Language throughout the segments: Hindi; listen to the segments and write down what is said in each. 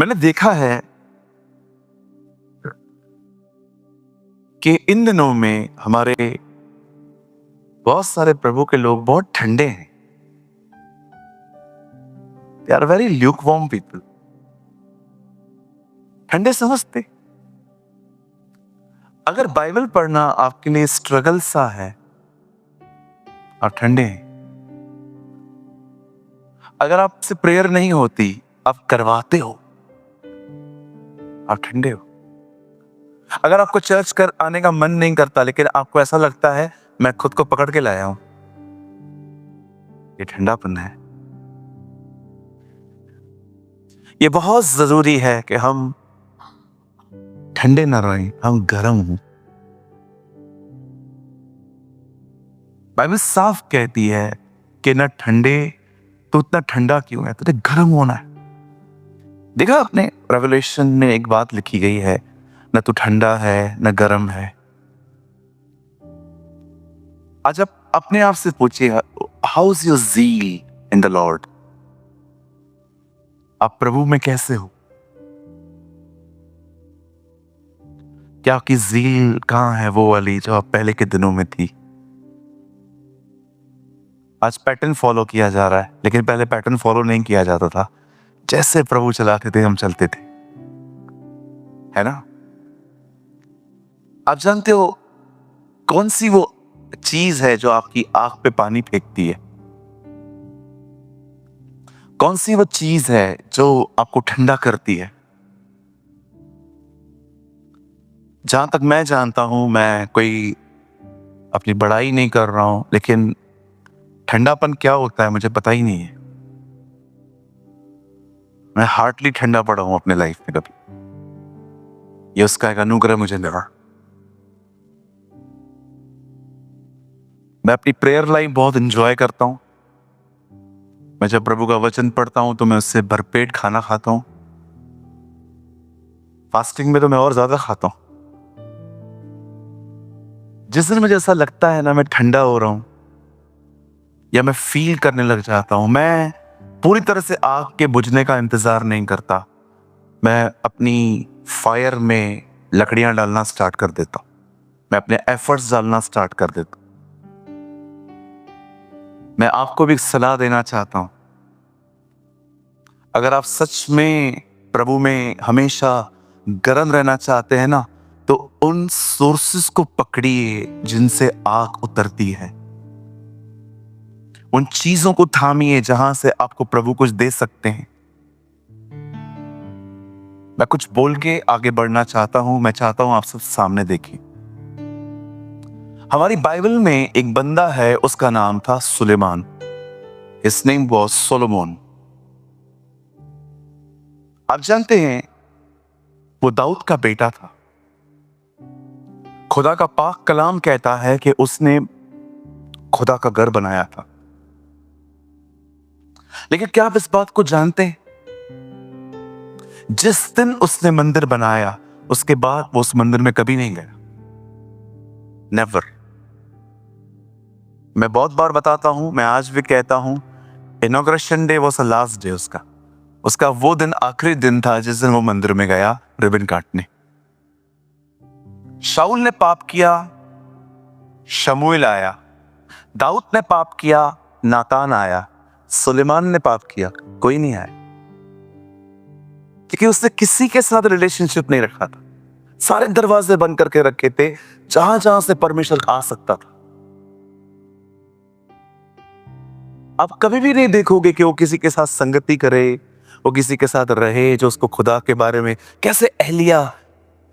मैंने देखा है कि इन दिनों में हमारे बहुत सारे प्रभु के लोग बहुत ठंडे हैं। They are very lukewarm people. ठंडे समझते। अगर बाइबल पढ़ना आपके लिए स्ट्रगल सा है, आप ठंडे हैं। अगर आपसे प्रेयर नहीं होती, आप करवाते हो, आप ठंडे हो। अगर आपको चर्च कर आने का मन नहीं करता, लेकिन आपको ऐसा लगता है मैं खुद को पकड़ के लाया हूं, ये ठंडापन है। ये बहुत जरूरी है कि हम ठंडे ना रहें, हम गर्म हों। बाइबल साफ कहती है कि ना ठंडे तो इतना ठंडा क्यों है, तुझे गर्म होना है। देखा आपने रेवलेशन में एक बात लिखी गई है, न तू ठंडा है न गर्म है। आज आप अपने आप से पूछिए, how is your zeal in the Lord? आप प्रभु में कैसे हो? क्या आपकी ज़ील कहां है, वो वाली जो आप पहले के दिनों में थी? आज पैटर्न फॉलो किया जा रहा है, लेकिन पहले पैटर्न फॉलो नहीं किया जाता था। जैसे प्रभु चलाते थे हम चलते थे, है ना? आप जानते हो कौन सी वो चीज है जो आपकी आंख पे पानी फेंकती है? कौन सी वो चीज है जो आपको ठंडा करती है? जहां तक मैं जानता हूं, मैं कोई अपनी बड़ाई नहीं कर रहा हूं, लेकिन ठंडापन क्या होता है मुझे पता ही नहीं है। मैं हार्डली ठंडा पड़ा हूं अपने लाइफ में कभी। ये उसका एक अनुग्रह मुझे लगा। मैं अपनी प्रेयर लाइफ बहुत एंजॉय करता हूं। मैं जब प्रभु का वचन पढ़ता हूं तो मैं उससे भरपेट खाना खाता हूं। फास्टिंग में तो मैं और ज्यादा खाता हूं। जिस दिन मुझे ऐसा लगता है ना मैं ठंडा हो रहा हूं या मैं फील करने लग जाता हूं, मैं पूरी तरह से आग के बुझने का इंतजार नहीं करता। मैं अपनी फायर में लकड़ियां डालना स्टार्ट कर देता हूं। मैं अपने एफर्ट्स डालना स्टार्ट कर देता हूं। मैं आपको भी सलाह देना चाहता हूं, अगर आप सच में प्रभु में हमेशा गर्म रहना चाहते हैं ना, तो उन सोर्सेस को पकड़िए जिनसे आग उतरती है। उन चीजों को थामिए जहां से आपको प्रभु कुछ दे सकते हैं। मैं कुछ बोल के आगे बढ़ना चाहता हूं। मैं चाहता हूं आप सब सामने देखिए। हमारी बाइबल में एक बंदा है, उसका नाम था Suleman. His name was Solomon। आप जानते हैं वो दाऊद का बेटा था। खुदा का पाक कलाम कहता है कि उसने खुदा का घर बनाया था। लेकिन क्या आप इस बात को जानते हैं, जिस दिन उसने मंदिर बनाया उसके बाद वो उस मंदिर में कभी नहीं गया। नेवर। मैं बहुत बार बताता हूं, मैं आज भी कहता हूं, inauguration day was the last day. उसका वो दिन आखिरी दिन था जिस दिन वो मंदिर में गया रिबन काटने। शाऊल ने पाप किया, शमूएल आया। दाऊद ने पाप किया, नातान आया। सुलेमान ने पाप किया, कोई नहीं आया, क्योंकि उसने किसी के साथ रिलेशनशिप नहीं रखा था। सारे दरवाजे बंद करके रखे थे, जहां जहां से परमेश्वर आ सकता था। आप कभी भी नहीं देखोगे कि वो किसी के साथ संगति करे, वो किसी के साथ रहे जो उसको खुदा के बारे में। कैसे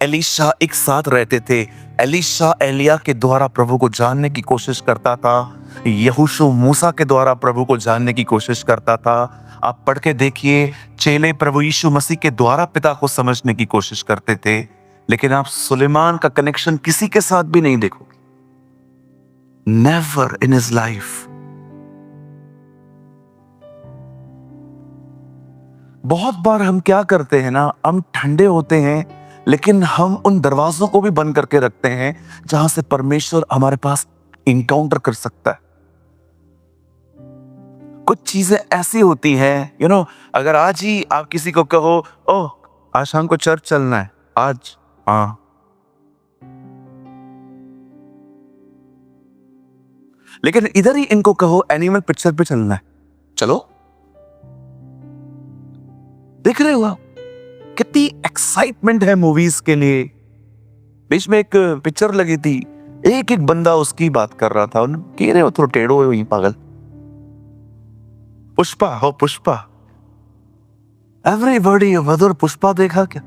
एलीशा एक साथ रहते थे। एलीशा एलिया के द्वारा प्रभु को जानने की कोशिश करता था। यहोशू मूसा के द्वारा प्रभु को जानने की कोशिश करता था। आप पढ़ के देखिए, चेले प्रभु यीशु मसीह के द्वारा पिता को समझने की कोशिश करते थे। लेकिन आप सुलेमान का कनेक्शन किसी के साथ भी नहीं देखोगे। Never in his life. बहुत बार हम क्या करते हैं ना, हम ठंडे होते हैं, लेकिन हम उन दरवाजों को भी बंद करके रखते हैं जहां से परमेश्वर हमारे पास इनकाउंटर कर सकता है। कुछ चीजें ऐसी होती हैं, अगर आज ही आप किसी को कहो, ओह आज शाम को चर्च चलना है आज। हाँ, लेकिन इधर ही इनको कहो एनिमल पिक्चर पे चलना है, चलो। देख रहे हो आप कितनी एक्साइटमेंट है मूवीज के लिए। बीच में एक पिक्चर लगी थी, एक एक बंदा उसकी बात कर रहा था, कह रहे हो तो टेढ़ो हो वही पागल। पुष्पा हो पुष्पा, एवरीबॉडी मधुर पुष्पा देखा क्या?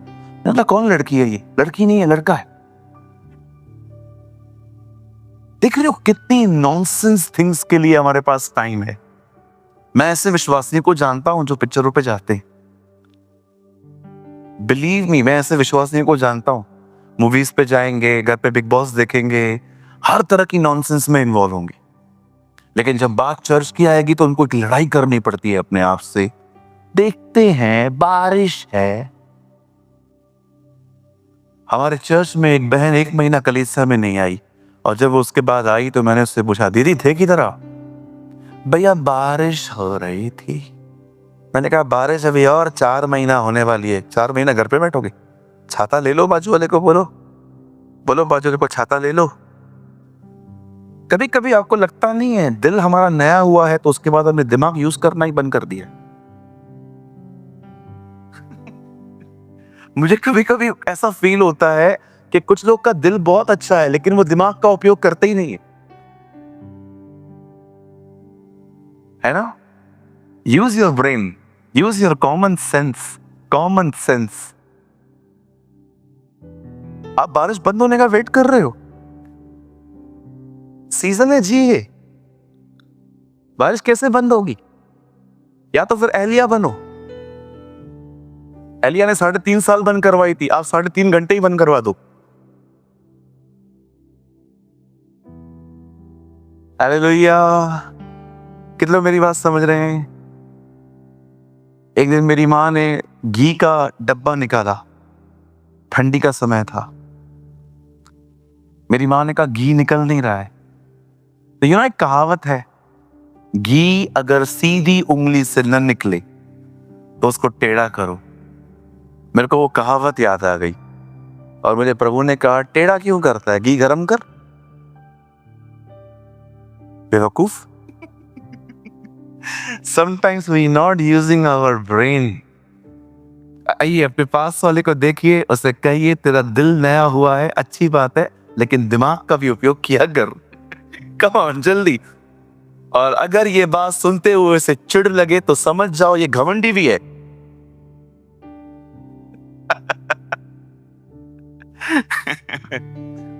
ना कौन लड़की है ये? लड़की नहीं है, लड़का है। देख रहे हो कितनी नॉनसेंस थिंग्स के लिए हमारे पास टाइम है। मैं ऐसे विश्वासियों को जानता हूं जो पिक्चरों पे जाते हैं। बिलीव मी, मैं ऐसे विश्वासियों को जानता हूं, मूवीज पे जाएंगे, घर पे बिग बॉस देखेंगे, हर तरह की नॉनसेंस में इन्वॉल्व होंगे, लेकिन जब बात चर्च की आएगी तो उनको एक लड़ाई करनी पड़ती है अपने आप से। देखते हैं, बारिश है। हमारे चर्च में एक बहन 1 महीना कलीसिया में नहीं आई, और जब उसके बाद आई तो मैंने उससे पूछा, दीदी थे की तरह? भैया बारिश हो रही थी। मैंने कहा बारिश अभी और 4 महीना होने वाली है, 4 महीना घर पे बैठोगे? छाता ले लो, बाजू वाले को बोलो, बोलो बाजू वाले को छाता ले लो। कभी कभी आपको लगता नहीं है दिल हमारा नया हुआ है तो उसके बाद हमने दिमाग यूज करना ही बंद कर दिया? मुझे कभी कभी ऐसा फील होता है कि कुछ लोग का दिल बहुत अच्छा है लेकिन वो दिमाग का उपयोग करते ही नहीं है ना? Use your brain, use your common sense, common sense. आप बारिश बंद होने का वेट कर रहे हो? सीजन है जी ये, बारिश कैसे बंद होगी? या तो फिर एलिया बनो। एलिया ने 3.5 साल बंद करवाई थी, आप 3.5 घंटे ही बंद करवा दो। हालेलुया। कितने लोग मेरी बात समझ रहे हैं? एक दिन मेरी माँ ने घी का डब्बा निकाला, ठंडी का समय था। मेरी माँ ने कहा घी निकल नहीं रहा है। तो यू नो एक कहावत है, घी अगर सीधी उंगली से न निकले तो उसको टेढ़ा करो। मेरे को वो कहावत याद आ गई और मुझे प्रभु ने कहा टेढ़ा क्यों करता है, घी गरम कर। बेवकूफ। Sometimes we not using our brain. आइए अपने पास वाले को देखिए, उसे कहिए तेरा दिल नया हुआ है, अच्छी बात है, लेकिन दिमाग का भी उपयोग किया कर। कम ऑन जल्दी। और अगर ये बात सुनते हुए उसे चिढ़ लगे तो समझ जाओ ये घमंडी भी है।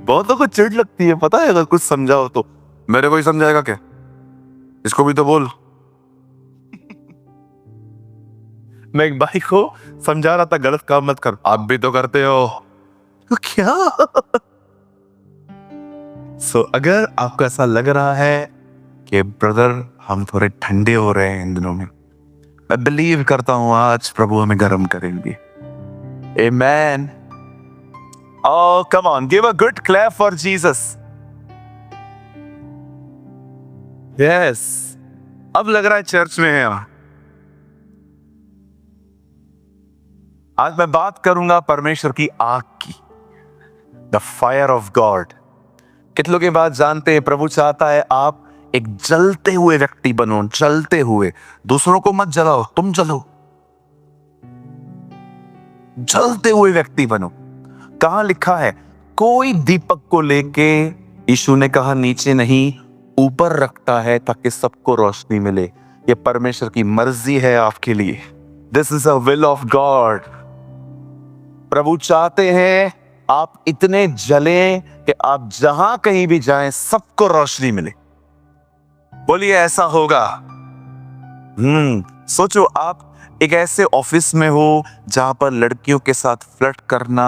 बहुतों को चिढ़ लगती है, पता है, अगर कुछ समझाओ तो। मेरे को ही समझाएगा क्या? इसको भी तो बोल। मैं एक भाई को समझा रहा था गलत काम मत कर, आप भी तो करते हो। तो क्या? अगर आपको ऐसा लग रहा है कि ब्रदर हम थोड़े ठंडे हो रहे हैं इन दिनों में, मैं बिलीव करता हूं आज प्रभु हमें गर्म करेंगे। आमेन। Oh, come on, give a good clap for Jesus. Yes. अब लग रहा है चर्च में है। आज मैं बात करूंगा परमेश्वर की आग की, द फायर ऑफ गॉड। कितने लोग ये बात जानते हैं? प्रभु चाहता है आप एक जलते हुए व्यक्ति बनो, जलते हुए। दूसरों को मत जलाओ, तुम जलो। जलते हुए व्यक्ति बनो। कहां लिखा है? कोई दीपक को लेके, यीशु ने कहा नीचे नहीं ऊपर रखता है ताकि सबको रोशनी मिले। ये परमेश्वर की मर्जी है आपके लिए। This is a will of God. प्रभु चाहते हैं आप इतने जलें कि आप जहां कहीं भी जाएं सबको रोशनी मिले। बोलिए ऐसा होगा। सोचो आप एक ऐसे ऑफिस में हो जहां पर लड़कियों के साथ फ्लर्ट करना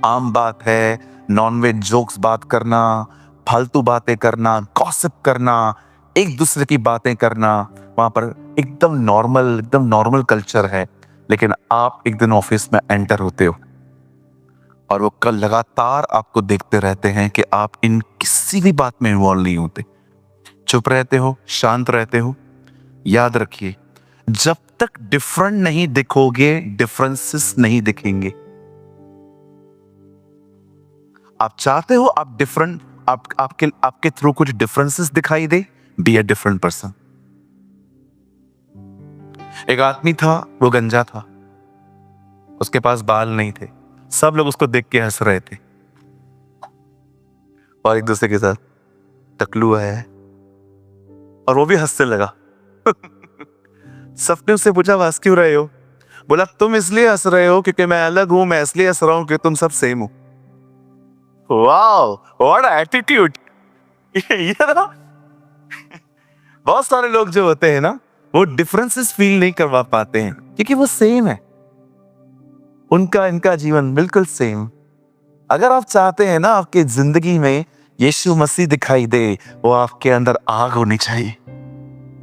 आम बात है, नॉनवेज जोक्स बात करना, फालतू बातें करना, गॉसिप करना, एक दूसरे की बातें करना, वहां पर एकदम नॉर्मल कल्चर है। लेकिन आप एक दिन ऑफिस में एंटर होते हो और वो कल लगातार आपको देखते रहते हैं कि आप इन किसी भी बात में इन्वॉल्व नहीं होते, चुप रहते हो, शांत रहते हो। याद रखिए, जब तक डिफरेंट नहीं दिखोगे, डिफरेंसेस नहीं दिखेंगे। आप चाहते हो आप डिफरेंट, आपके थ्रू कुछ डिफरेंसेस दिखाई दे, बी अ डिफरेंट पर्सन। एक आदमी था, वो गंजा था, उसके पास बाल नहीं थे, सब लोग उसको देख के हंस रहे थे और एक दूसरे के साथ टकलू है और वो भी हंसने लगा। सबने उससे पूछा हंस क्यों रहे हो? बोला तुम इसलिए हंस रहे हो क्योंकि मैं अलग हूं, मैं इसलिए हंस रहा हूं कि तुम सब सेम हो। Wow, what attitude. ये ना, बहुत सारे लोग जो होते हैं ना, वो डिफरेंसेस फील नहीं करवा पाते हैं क्योंकि वो सेम है, उनका इनका जीवन बिल्कुल सेम। अगर आप चाहते हैं ना आपकी जिंदगी में यीशु मसीह दिखाई दे, वो आपके अंदर आग होनी चाहिए।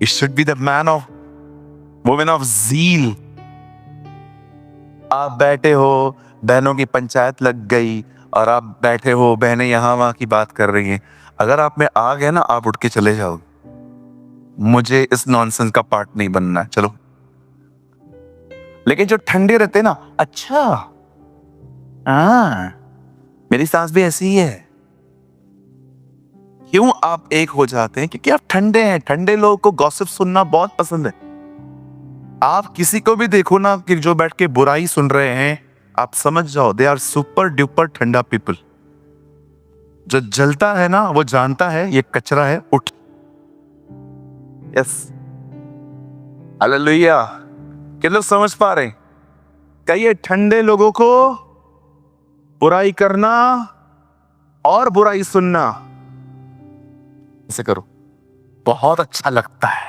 You should be the man of woman of zeal। आप बैठे हो, बहनों की पंचायत लग गई और आप बैठे हो, बहनें यहाँ वहां की बात कर रही हैं। अगर आप में आग है ना, आप उठ के चले जाओ, मुझे इस नॉनसेंस का पार्ट नहीं बनना है, चलो। लेकिन जो ठंडे रहते ना, अच्छा हाँ मेरी सास भी ऐसी ही है। क्यों आप एक हो जाते हैं? क्योंकि आप ठंडे हैं। ठंडे लोगों को गॉसिप सुनना बहुत पसंद है। आप किसी को भी देखो ना कि जो बैठ के बुराई सुन रहे हैं, आप समझ जाओ दे आर सुपर डुपर ठंडा पीपल। जो जलता है ना, वो जानता है ये कचरा है, उठ। Yes, hallelujah. कितने लोग समझ पा रहे हैं? कहिए ठंडे लोगों को बुराई करना और बुराई सुनना ऐसे करो, बहुत अच्छा लगता है।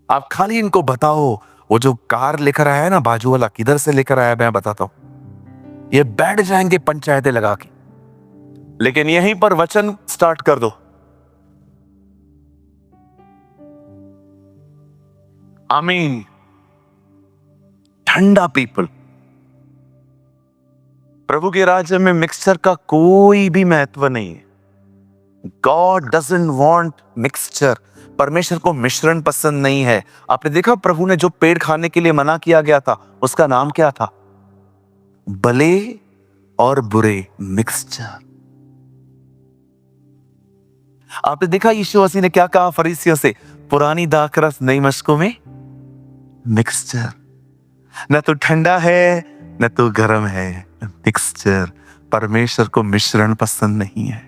आप खाली इनको बताओ, वो जो कार लेकर आया है ना बाजू वाला, किधर से लेकर आया मैं बताता हूं, ये बैठ जाएंगे पंचायतें लगा के। लेकिन यहीं पर वचन स्टार्ट कर दो, आमीन। ठंडा पीपल। प्रभु के राज्य में मिक्सचर का कोई भी महत्व नहीं है। God doesn't want mixture. परमेश्वर को मिश्रण पसंद नहीं है। आपने देखा प्रभु ने जो पेड़ खाने के लिए मना किया गया था, उसका नाम क्या था? भले और बुरे मिक्सचर। आपने देखा यीशु मसीह ने क्या कहा फरीसियों से? पुरानी दाखरस नई मशकों में मिक्सचर। न तो ठंडा है न तो गर्म है, मिक्सचर। परमेश्वर को मिश्रण पसंद नहीं है।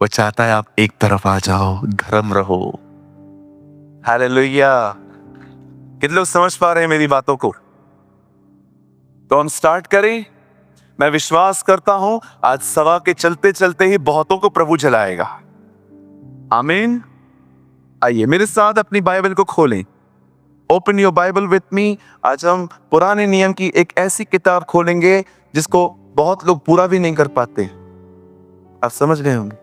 वो चाहता है आप एक तरफ आ जाओ, गर्म रहो। हालेलुया। कितने लोग समझ पा रहे हैं मेरी बातों को? तो हम स्टार्ट करें। मैं विश्वास करता हूं आज सभा के चलते चलते ही बहुतों को प्रभु जलाएगा। आमीन। आइए मेरे साथ अपनी बाइबल को खोलें। ओपन योर बाइबल विथ मी। आज हम पुराने नियम की एक ऐसी किताब खोलेंगे जिसको बहुत लोग पूरा भी नहीं कर पाते। आप समझ गए होंगे,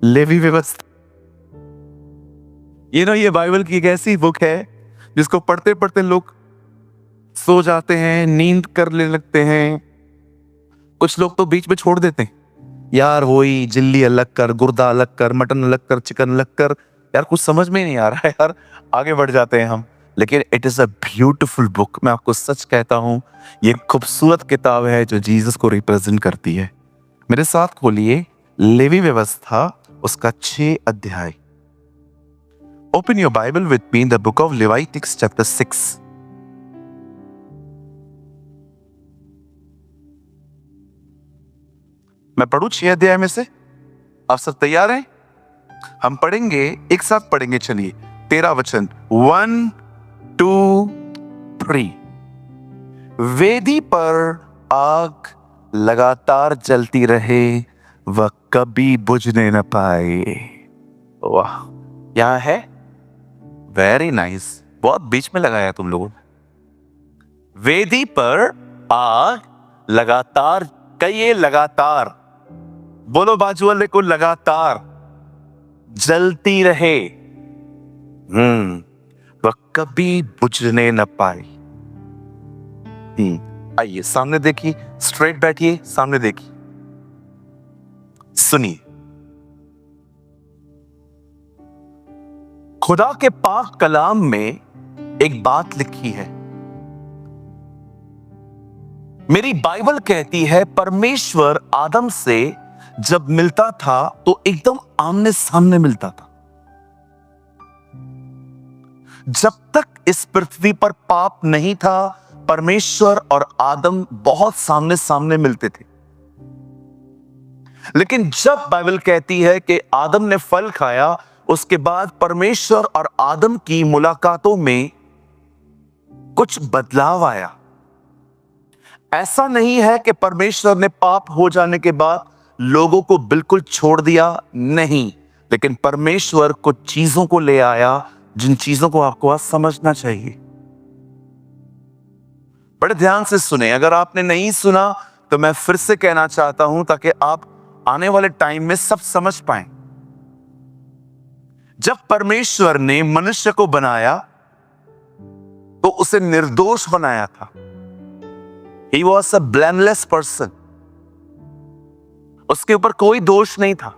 लेवी व्यवस्था। ये बाइबल की एक ऐसी बुक है जिसको पढ़ते पढ़ते लोग सो जाते हैं, नींद करने लगते हैं। कुछ लोग तो बीच में छोड़ देते हैं। यार वही जिल्ली अलग कर, गुर्दा अलग कर, मटन अलग कर, चिकन अलग कर। यार कुछ समझ में नहीं आ रहा है यार, आगे बढ़ जाते हैं हम। लेकिन it is a beautiful book. मैं आपको सच कहता हूं, ये खूबसूरत किताब है जो जीसस को रिप्रेजेंट करती है। मेरे साथ खोलिए लेवी व्यवस्था, उसका 6 अध्याय। Open your Bible with me in the book of Leviticus chapter 6। मैं पढ़ूं 6 अध्याय में से? आप सब तैयार हैं? हम पढ़ेंगे, एक साथ पढ़ेंगे। चलिए 13 वचन, 1 2 3। वेदी पर आग लगातार जलती रहे, वह कभी बुझने न पाए। वाह, यहां है वेरी नाइस। बहुत बीच में लगाया तुम लोगों ने। वेदी पर आग लगातार, कहिए लगातार, बोलो बाजू वाले को, लगातार जलती रहे, वह कभी बुझने न पाए। आइए सामने देखिए, स्ट्रेट बैठिए, सामने देखिए, सुनिए। खुदा के पाक कलाम में एक बात लिखी है। मेरी बाइबल कहती है परमेश्वर आदम से जब मिलता था तो एकदम आमने सामने मिलता था। जब तक इस पृथ्वी पर पाप नहीं था, परमेश्वर और आदम बहुत सामने सामने मिलते थे। लेकिन जब बाइबल कहती है कि आदम ने फल खाया, उसके बाद परमेश्वर और आदम की मुलाकातों में कुछ बदलाव आया। ऐसा नहीं है कि परमेश्वर ने पाप हो जाने के बाद लोगों को बिल्कुल छोड़ दिया, नहीं, लेकिन परमेश्वर कुछ चीजों को ले आया जिन चीजों को आपको आज समझना चाहिए। बड़े ध्यान से सुने, अगर आपने नहीं सुना तो मैं फिर से कहना चाहता हूं ताकि आप आने वाले टाइम में सब समझ पाएं। जब परमेश्वर ने मनुष्य को बनाया तो उसे निर्दोष बनाया था। He was a blameless person. उसके ऊपर कोई दोष नहीं था।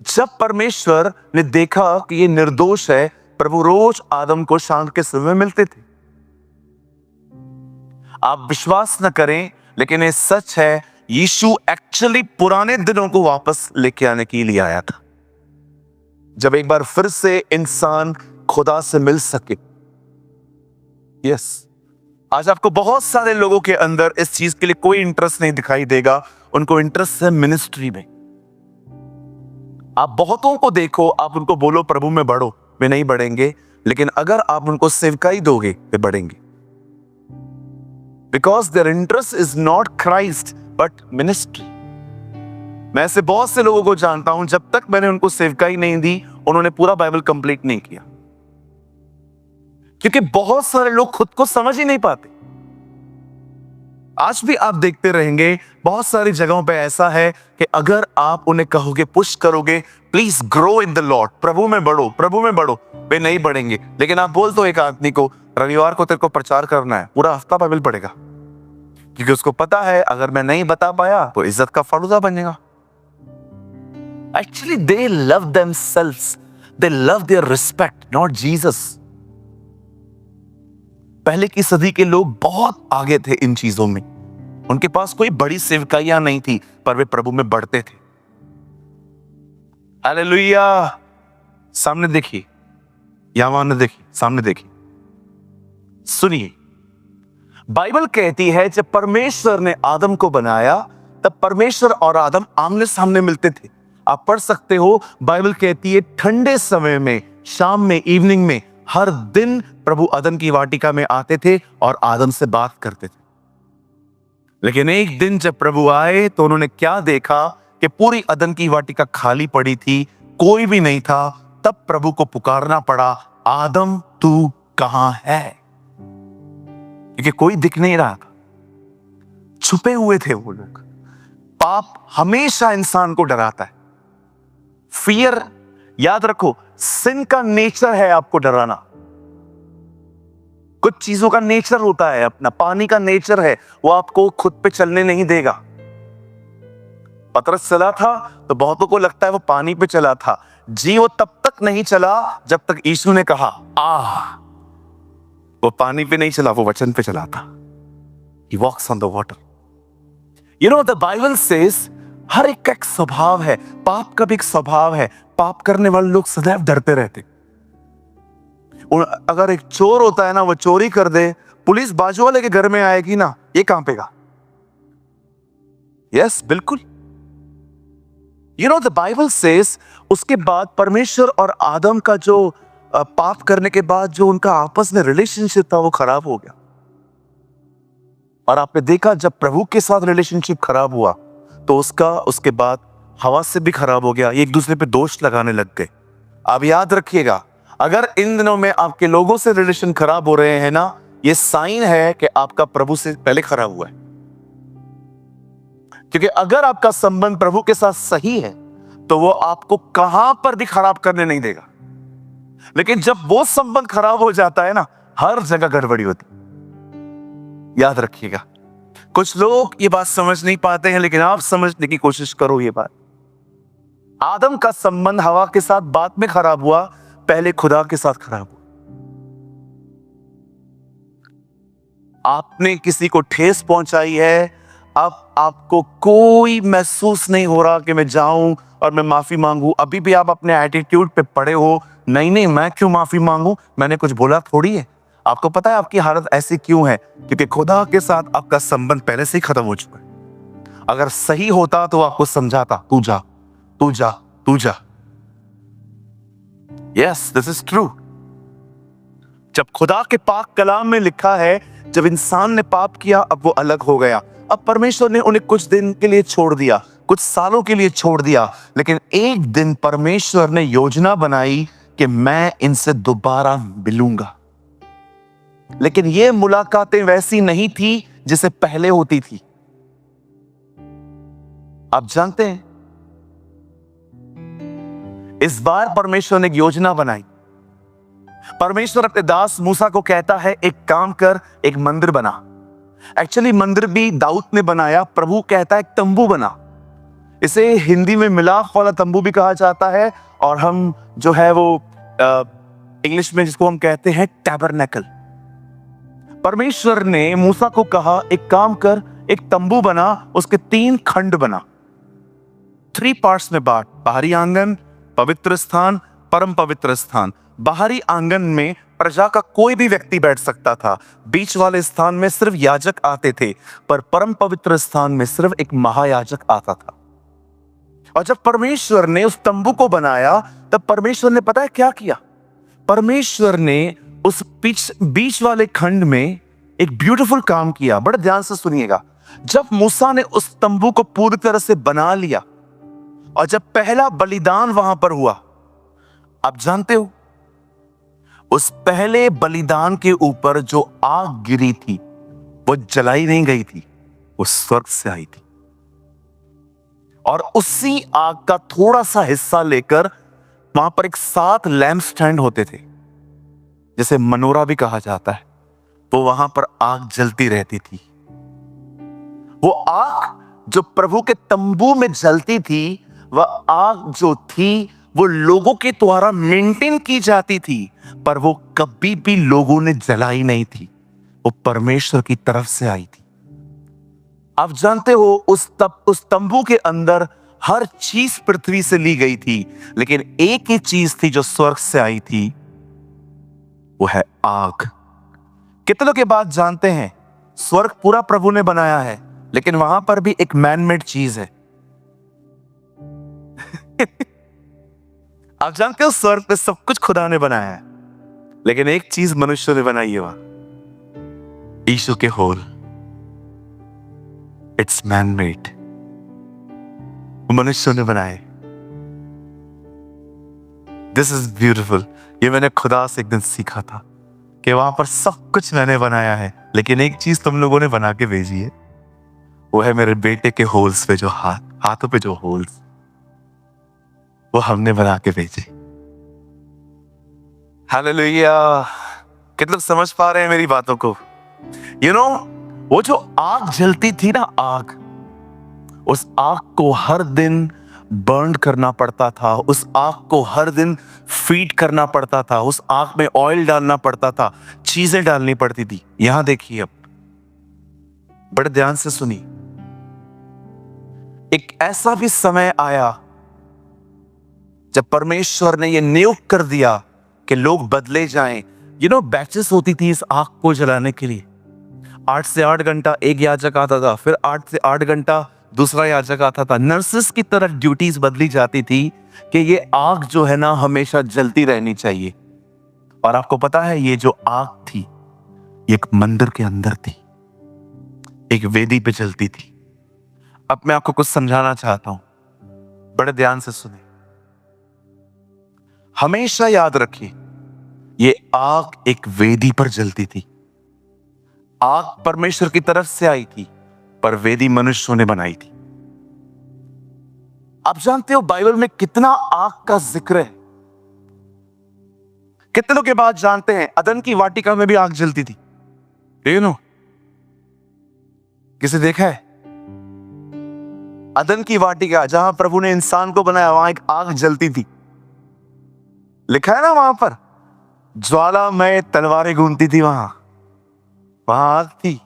जब परमेश्वर ने देखा कि ये निर्दोष है, प्रभु रोज आदम को शाम के समय मिलते थे। आप विश्वास न करें, लेकिन ये सच है, यीशु एक्चुअली पुराने दिनों को वापस लेके आने के लिए आया था, जब एक बार फिर से इंसान खुदा से मिल सके। यस, आज आपको बहुत सारे लोगों के अंदर इस चीज के लिए कोई इंटरेस्ट नहीं दिखाई देगा। उनको इंटरेस्ट है मिनिस्ट्री में। आप बहुतों को देखो, आप उनको बोलो प्रभु में बढ़ो, वे नहीं बढ़ेंगे, लेकिन अगर आप उनको सेवकाई दोगे वे बढ़ेंगे। Because their interest is not Christ but ministry. मैं ऐसे बहुत से लोगों को जानता हूं, जब तक मैंने उनको सेवकाई नहीं दी, उन्होंने पूरा बाइबल कंप्लीट नहीं किया, क्योंकि बहुत सारे लोग खुद को समझ ही नहीं पाते। आज भी आप देखते रहेंगे बहुत सारी जगहों पे ऐसा है कि अगर आप उन्हें कहोगे, पुश करोगे, please grow in the Lord, प्रभु में बढ़ो, प्रभु में बढ़ो, वे नहीं बढ़ेंगे। लेकिन आप बोल दो एक आदमी को, रविवार को तेरे को प्रचार करना है, पूरा हफ्ता बाइबल पढ़ेगा, क्योंकि उसको पता है अगर मैं नहीं बता पाया तो इज्जत का फालूदा बनेगा। Actually they love themselves, they love their respect, not Jesus. पहले की सदी के लोग बहुत आगे थे इन चीजों में। उनके पास कोई बड़ी सेवकाइयां नहीं थी, पर वे प्रभु में बढ़ते थे। हालेलुया। सामने देखिए, यहां ने देखिए, सामने देखिए, सुनिए। बाइबल कहती है जब परमेश्वर ने आदम को बनाया तब परमेश्वर और आदम आमने सामने मिलते थे। आप पढ़ सकते हो, बाइबल कहती है ठंडे समय में, शाम में, इवनिंग में, हर दिन प्रभु अदन की वाटिका में आते थे और आदम से बात करते थे। लेकिन एक दिन जब प्रभु आए तो उन्होंने क्या देखा कि पूरी अदन की वाटिका खाली पड़ी थी, कोई भी नहीं था। तब प्रभु को पुकारना पड़ा, आदम तू कहां है? क्योंकि कोई दिख नहीं रहा था, छुपे हुए थे वो लोग। पाप हमेशा इंसान को डराता है। फियर, याद रखो, सिन का नेचर है आपको डराना। कुछ चीजों का नेचर होता है अपना, पानी का नेचर है, वो आपको खुद पे चलने नहीं देगा। पतरस चला था तो बहुतों को लगता है वो पानी पे चला था जी, वो तब तक नहीं चला जब तक यीशु ने कहा आ। वो पानी पे नहीं चला, वो वचन पे चला था। He walks on the water. You know, the Bible says, हर एक का एक स्वभाव है, पाप का भी एक स्वभाव है। पाप करने वाले लोग सदैव डरते रहते। अगर एक चोर होता है ना, वो चोरी कर दे, पुलिस बाजू वाले के घर में आएगी ना, ये कांपेगा। यस, बिल्कुल। You know, the Bible says, उसके बाद परमेश्वर और आदम का जो पाप करने के बाद जो उनका आपस में रिलेशनशिप था वो खराब हो गया। और आपने देखा जब प्रभु के साथ रिलेशनशिप खराब हुआ तो उसके बाद हवा से भी खराब हो गया। एक दूसरे पे दोष लगाने लग गए। अब याद रखिएगा, अगर इन दिनों में आपके लोगों से रिलेशन खराब हो रहे हैं ना, ये साइन है कि आपका प्रभु से पहले खराब हुआ है। क्योंकि अगर आपका संबंध प्रभु के साथ सही है तो वो आपको कहां पर भी खराब करने नहीं देगा। लेकिन जब वो संबंध खराब हो जाता है ना, हर जगह गड़बड़ी होती। याद रखिएगा, कुछ लोग ये बात समझ नहीं पाते हैं, लेकिन आप समझने की कोशिश करो। ये बात आदम का संबंध हवा के साथ बाद में खराब हुआ, पहले खुदा के साथ खराब हुआ। आपने किसी को ठेस पहुंचाई है, अब आपको कोई महसूस नहीं हो रहा कि मैं जाऊं और मैं माफी मांगू। अभी भी आप अपने एटीट्यूड पे पड़े हो, नहीं नहीं मैं क्यों माफी मांगू, मैंने कुछ बोला थोड़ी है। आपको पता है आपकी हालत ऐसी क्यों है? क्योंकि खुदा के साथ आपका संबंध पहले से ही खत्म हो चुका है। अगर सही होता तो आपको समझाता, तू जा तू जा तू जा। Yes, this is true. जब खुदा के पाक कलाम में लिखा है, जब इंसान ने पाप किया अब वो अलग हो गया। अब परमेश्वर ने उन्हें कुछ दिन के लिए छोड़ दिया, कुछ सालों के लिए छोड़ दिया, लेकिन एक दिन परमेश्वर ने योजना बनाई कि मैं इनसे दोबारा मिलूंगा। लेकिन ये मुलाकातें वैसी नहीं थी जैसे पहले होती थी। आप जानते हैं, इस बार परमेश्वर ने एक योजना बनाई। परमेश्वर अपने दास मूसा को कहता है, एक काम कर, एक मंदिर बना। एक्चुअली मंदिर भी दाऊद ने बनाया। प्रभु कहता है एक तंबू बना। इसे हिंदी में मिलाप वाला तंबू भी कहा जाता है, और हम जो है वो इंग्लिश में जिसको हम कहते हैं टैबरनेकल। परमेश्वर ने मूसा को कहा एक काम कर, एक तंबू बना, उसके 3 खंड बना, 3 पार्ट्स में बांट। बाहरी आंगन, पवित्र स्थान, परम पवित्र स्थान। बाहरी आंगन में प्रजा का कोई भी व्यक्ति बैठ सकता था, बीच वाले स्थान में सिर्फ याजक आते थे, पर परम पवित्र स्थान में सिर्फ एक महायाजक आता था। और जब परमेश्वर ने उस तंबू को बनाया, तब परमेश्वर ने पता है क्या किया? परमेश्वर ने उस बीच वाले खंड में एक ब्यूटीफुल काम किया। बड़े ध्यान से सुनिएगा। जब मूसा ने उस तंबू को पूरी तरह से बना लिया और जब पहला बलिदान वहां पर हुआ, आप जानते हो उस पहले बलिदान के ऊपर जो आग गिरी थी वो जलाई नहीं गई थी, वो स्वर्ग से आई थी। और उसी आग का थोड़ा सा हिस्सा लेकर वहां पर एक 7 लैंप स्टैंड होते थे, जिसे मनोरा भी कहा जाता है। वो वहां पर आग जलती रहती थी। वो आग जो प्रभु के तंबू में जलती थी, वह आग जो थी वो लोगों के द्वारा मेंटेन की जाती थी, पर वो कभी भी लोगों ने जलाई नहीं थी, वो परमेश्वर की तरफ से आई थी। आप जानते हो उस तंबू के अंदर हर चीज पृथ्वी से ली गई थी, लेकिन एक ही चीज थी जो स्वर्ग से आई थी, वो है आग। कितने लोग ये बात जानते हैं? स्वर्ग पूरा प्रभु ने बनाया है, लेकिन वहां पर भी एक मैनमेड चीज है। आप जानते हो स्वर्ग पे सब कुछ खुदा ने बनाया है, लेकिन एक चीज मनुष्य ने बनाई है, वहां यीशु के होल। इट्स मैनमेड, मनुष्य ने बनाए। This is beautiful. ये मैंने खुदा से एक दिन सीखा था कि वहां पर सब कुछ मैंने बनाया है, लेकिन एक चीज तुम लोगों ने बना के भेजी है, वो है मेरे बेटे के होल्स पे जो हाथों पे जो होल्स, वो हमने बना के भेजे। हालेलुया। कितने लोग समझ पा रहे हैं मेरी बातों को? यू नो, वो जो आग जलती थी ना, आग, उस आग को हर दिन बर्न करना पड़ता था, उस आग को हर दिन फीड करना पड़ता था, उस आग में ऑयल डालना पड़ता था, चीजें डालनी पड़ती थी। यहां देखिए, अब बड़े ध्यान से सुनिए। एक ऐसा भी समय आया जब परमेश्वर ने यह नियुक्त कर दिया कि लोग बदले जाएं। बैचेस होती थी इस आग को जलाने के लिए। 8 से 8 घंटा एक याजक आता था, फिर 8 से 8 घंटा दूसरा याजक आता था। नर्सेस की तरह ड्यूटीज बदली जाती थी कि ये आग जो है ना हमेशा जलती रहनी चाहिए। और आपको पता है, ये जो आग थी, ये एक मंदिर के अंदर थी, एक वेदी पे जलती थी। अब मैं आपको कुछ समझाना चाहता हूं, बड़े ध्यान से सुने। हमेशा याद रखिए, ये आग एक वेदी पर जलती थी। आग परमेश्वर की तरफ से आई थी, पर वेदी मनुष्यों ने बनाई थी। आप जानते हो बाइबल में कितना आग का जिक्र है? कितने लोग ये बात जानते हैं अदन की वाटिका में भी आग जलती थी? किसे देखा है? अदन की वाटिका जहां प्रभु ने इंसान को बनाया, वहां एक आग जलती थी। लिखा है ना वहां पर, ज्वालामय तलवारें घूमती थी वहां आग थी।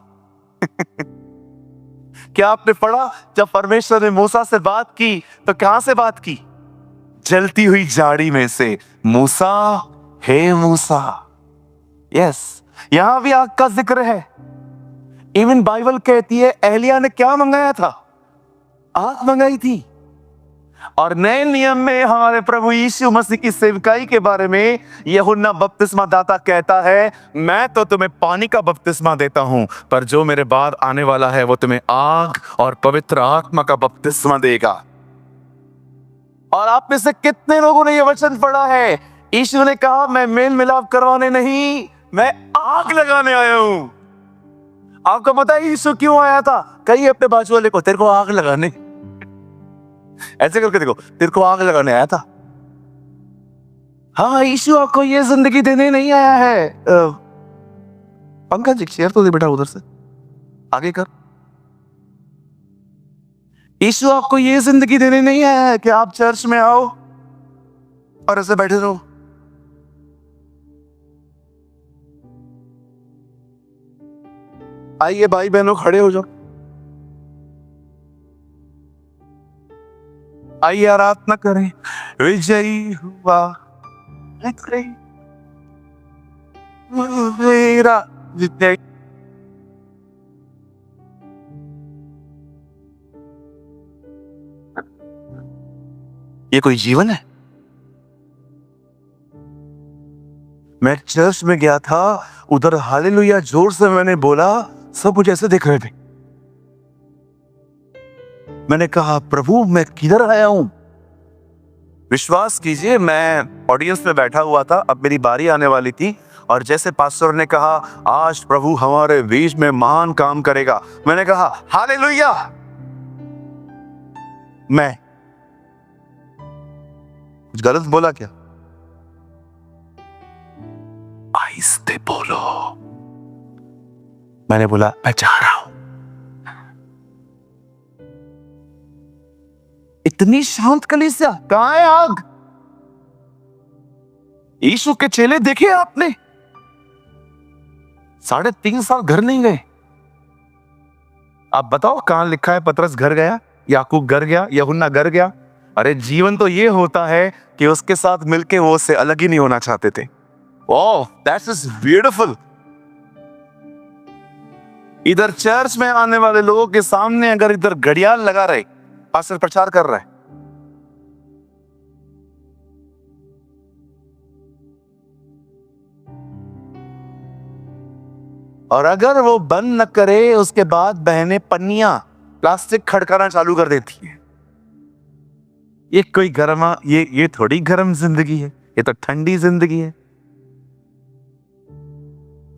क्या आपने पढ़ा, जब परमेश्वर ने मूसा से बात की तो कहां से बात की? जलती हुई झाड़ी में से, मूसा, हे मूसा। यस, यहां भी आग का जिक्र है। इवन बाइबल कहती है एलिया ने क्या मंगाया था? आग मंगाई थी। और नए नियम में हमारे प्रभु यीशु मसीह की सेवकाई के बारे में यूहन्ना बपतिस्मा दाता कहता है, मैं तो तुम्हें पानी का बपतिस्मा देता हूं, पर जो मेरे बाद आने वाला है वो तुम्हें आग और पवित्र आत्मा का बपतिस्मा देगा। और आप में से कितने लोगों ने यह वचन पढ़ा है? यीशु ने कहा, मैं मेल मिलाप करवाने नहीं, मैं आग लगाने आया हूं। आपको पता है यीशु क्यों आया था? कहिए अपने बाजू वाले को, तेरे को आग लगाने, ऐसे करके देखो, तेरे को आग लगाने आया था। हाँ, यीशु आपको ये जिंदगी देने नहीं आया है। पंकज एक शेयर तो दे बेटा उधर से, आगे कर। यीशु आपको ये जिंदगी देने नहीं आया है कि आप चर्च में आओ और ऐसे बैठे रहो। आइए भाई बहनों, खड़े हो जाओ। आइए आराधना करें। विजयी हुआ मेरा विजय। ये कोई जीवन है? मैं चर्च में गया था, उधर हालेलुया जोर से मैंने बोला, सब मुझे ऐसे देख रहे थे। मैंने कहा, प्रभु मैं किधर आया हूं? विश्वास कीजिए, मैं ऑडियंस में बैठा हुआ था, अब मेरी बारी आने वाली थी, और जैसे पास्टर ने कहा, आज प्रभु हमारे बीच में महान काम करेगा, मैंने कहा हालेलुया। मैं कुछ गलत बोला क्या? आहिस्ते बोलो। मैंने बोला, मैं जा रहा हूं। इतनी शांत कलीसिया, कहां है आग? यीशु के चेले देखे आपने? 3.5 साल घर नहीं गए। आप बताओ कहां लिखा है पतरस घर गया, याकूब घर गया, यूहन्ना घर गया? अरे जीवन तो ये होता है कि उसके साथ मिलके वो उससे अलग ही नहीं होना चाहते थे। ओह, दैट्स इज ब्यूटीफुल। इधर चर्च में आने वाले लोगों के सामने अगर इधर घड़ियाल लगा रहे, पास्टर प्रचार कर रहा है, और अगर वो बंद न करे, उसके बाद बहनें पन्नियां प्लास्टिक खड़काना चालू कर देती है। ये कोई गर्मा, ये थोड़ी गर्म जिंदगी है, ये तो ठंडी जिंदगी है।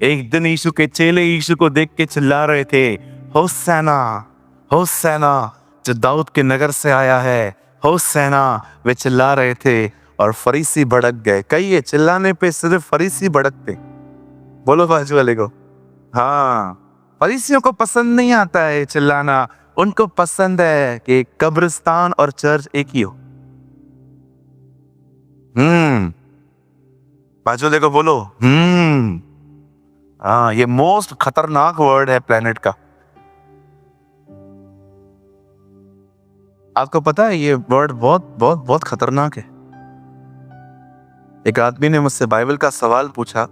एक दिन यीशु के चेले यीशु को देख के चिल्ला रहे थे, होसैना, होसैना, जो दाऊद के नगर से आया है, होसैना। वे चिल्ला रहे थे और फरीसी भड़क गए। कई ये चिल्लाने पे सिर्फ फरीसी भड़कते। बोलो बाजू वाले को, हाँ, फरीसियों को पसंद नहीं आता है चिल्लाना, उनको पसंद है कि कब्रिस्तान और चर्च एक ही हो। बाजू वाले को बोलो, हाँ, ये मोस्ट खतरनाक वर्ड है प्लेनेट का। आपको पता है ये वर्ड बहुत बहुत बहुत खतरनाक है। एक आदमी ने मुझसे बाइबल का सवाल पूछा,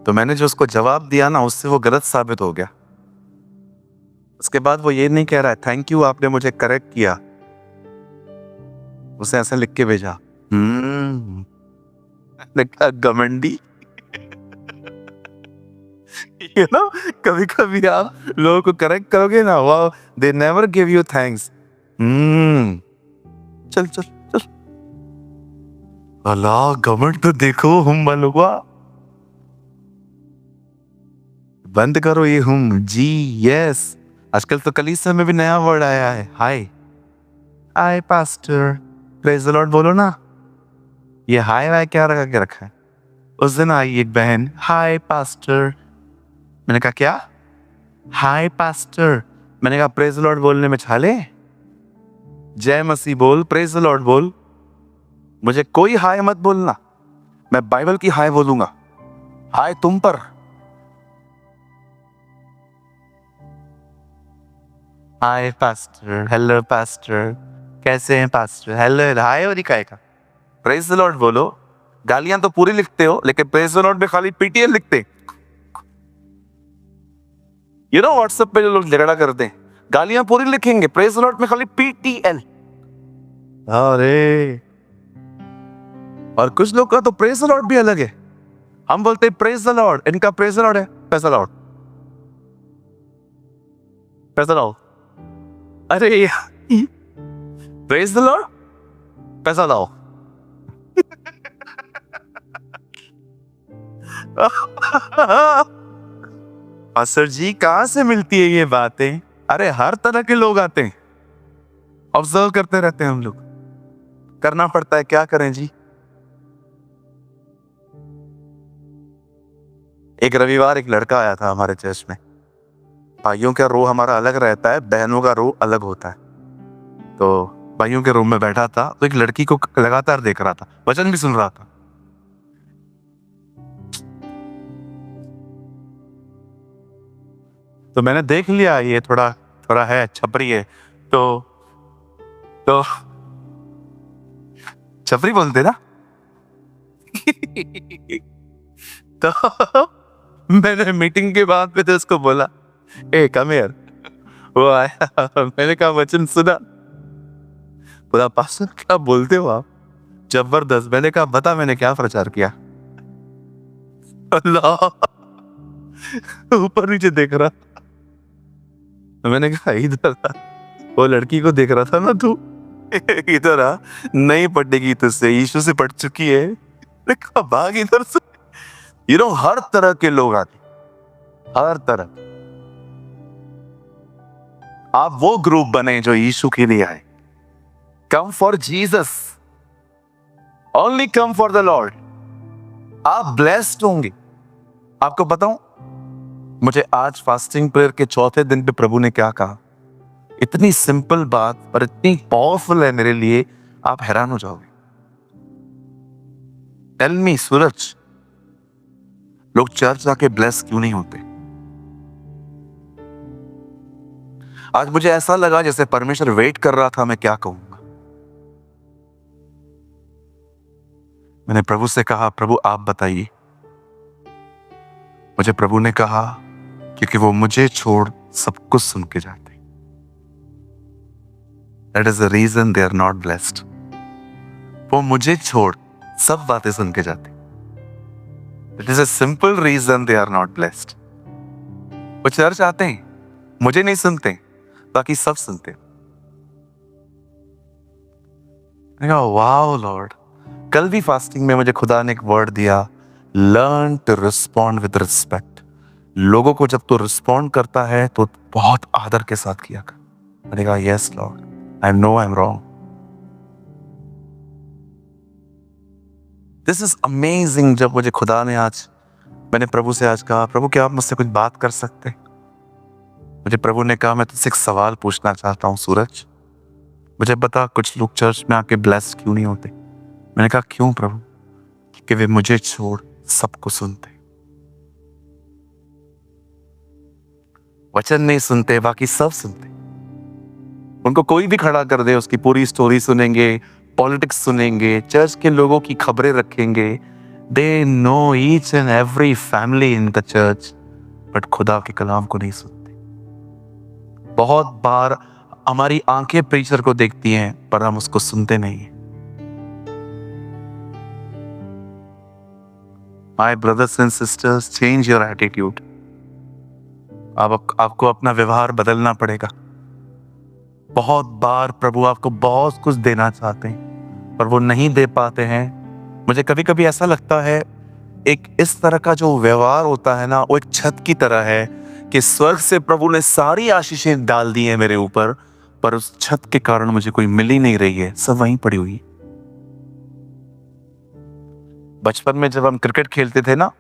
तो मैंने जो उसको जवाब दिया ना, उससे वो गलत साबित हो गया। उसके बाद वो ये नहीं कह रहा है थैंक यू आपने मुझे करेक्ट किया, उसे ऐसे लिख के भेजा, घमंडी। You know, कभी कभी आप लोगों को करेक्ट करोगे ना, वाह, they never give you thanks. चल चल चल, अल्लाह घमंड तो देखो, हम बलुआ बंद करो ये हम जी। यस, आजकल तो कलीसिया में भी नया वर्ड आया है, हाय। हाय पास्टर, प्रेज द लॉर्ड बोलो ना। ये हाय वाय क्या लगा के रखा है? उस दिन आई एक बहन, हाय पास्टर। मैंने कहा क्या? हाय पास्टर। मैंने कहा प्रेज द लॉर्ड बोलने में छाले, जय मसीह बोल, प्रेज द लॉर्ड बोल, मुझे कोई हाय मत बोलना, मैं बाइबल की हाय बोलूंगा, हाय तुम पर। हाय पास्टर, हेलो पास्टर, कैसे हैं पास्टर, हेलो हाय और काय का। प्रेज द लॉर्ड बोलो, गालियां तो पूरी लिखते हो लेकिन प्रेज द लॉर्ड में खाली पीटीएल लिखते। यू नो व्हाट्सएप पे जो लोग झगड़ा करते हैं, गालियां पूरी लिखेंगे, प्रेज द लॉर्ड में खाली पीटीएल। अरे और कुछ लोग का तो प्रेज द लॉर्ड भी अलग है। हम बोलते हैं प्रेज द लॉर्ड, इनका प्रेज द लॉर्ड है पैसा लॉर्ड, पैसा लाओ। अरे प्रेज द लॉर्ड, पैसा लाओ। पास्टर जी कहां से मिलती है ये बातें? अरे हर तरह के लोग आते हैं, ऑब्जर्व करते रहते हैं हम लोग, करना पड़ता है, क्या करें जी। एक रविवार एक लड़का आया था हमारे चर्च में। भाइयों का रो हमारा अलग रहता है, बहनों का रो अलग होता है। तो भाइयों के रूम में बैठा था तो एक लड़की को लगातार देख रहा था, वचन भी सुन रहा था। तो मैंने देख लिया ये थोड़ा थोड़ा है, छपरी है, तो छपरी बोलते ना। तो मैंने मीटिंग के बाद में तो उसको बोला, ए कम हियर। वो आया, मैंने कहा वचन सुना। बोला पास्टर क्या बोलते हो आप, जबरदस्त। मैंने कहा बता मैंने क्या प्रचार किया। अल्लाह, ऊपर नीचे देख रहा। मैंने कहा इधर, वो लड़की को देख रहा था ना तू, इधर आ, नहीं पटेगी तुझसे, यीशु से पट चुकी है। कहा भाग इधर से। यू नो हर तरह के लोग आते, हर तरह। आप वो ग्रुप बने जो यीशु के लिए आए। Come for Jesus, only come for the Lord. आप ब्लेस्ड होंगे। आपको बताऊं, मुझे आज फास्टिंग प्रेयर के चौथे दिन पे प्रभु ने क्या कहा, इतनी सिंपल बात पर इतनी पावरफुल है मेरे लिए, आप हैरान हो जाओगे। टेल मी सूरज, लोग चर्च जाके ब्लेस क्यों नहीं होते? आज मुझे ऐसा लगा जैसे परमेश्वर वेट कर रहा था मैं क्या कहूंगा। मैंने प्रभु से कहा, प्रभु आप बताइए। मुझे प्रभु ने कहा क्योंकि वो मुझे छोड़ सब कुछ सुन के जाते। That is the reason they are not blessed. वो मुझे छोड़ सब बातें सुन के जाते। It is a simple reason they are not blessed. वो चर्च आते हैं, मुझे नहीं सुनते, बाकी सब सुनते। वाओ लॉर्ड, कल भी फास्टिंग में मुझे खुदा ने एक वर्ड दिया, learn to respond with respect. लोगों को जब तू रिस्पॉन्ड करता है तो बहुत आदर के साथ किया कर। मैंने कहा yes Lord, I know I am wrong. This is amazing. जब मुझे खुदा ने आज, मैंने प्रभु से आज कहा, प्रभु क्या आप मुझसे कुछ बात कर सकते? मुझे प्रभु ने कहा मैं तुझसे एक सवाल पूछना चाहता हूँ सूरज, मुझे बता कुछ लोग चर्च में आके ब्लेस क्यों नहीं होते? मैंने कहा क्यों प्रभु? कि वे मुझे छोड़ सबको सुनते, वचन नहीं सुनते, बाकी सब सुनते। उनको कोई भी खड़ा कर दे उसकी पूरी स्टोरी सुनेंगे, पॉलिटिक्स सुनेंगे, चर्च के लोगों की खबरें रखेंगे। They know each and every family in the church, but खुदा के कलाम को नहीं सुनते। बहुत बार हमारी आंखें प्रीचर को देखती हैं पर हम उसको सुनते नहीं हैं। My brothers and sisters, change your attitude. आपको अपना व्यवहार बदलना पड़ेगा। बहुत बार प्रभु आपको बहुत कुछ देना चाहते हैं पर वो नहीं दे पाते हैं। मुझे कभी कभी ऐसा लगता है एक इस तरह का जो व्यवहार होता है ना, वो एक छत की तरह है कि स्वर्ग से प्रभु ने सारी आशीषें डाल दी हैं मेरे ऊपर, पर उस छत के कारण मुझे कोई मिल ही नहीं रही है, सब वहीं पड़ी हुई। बचपन में जब हम क्रिकेट खेलते थे ना,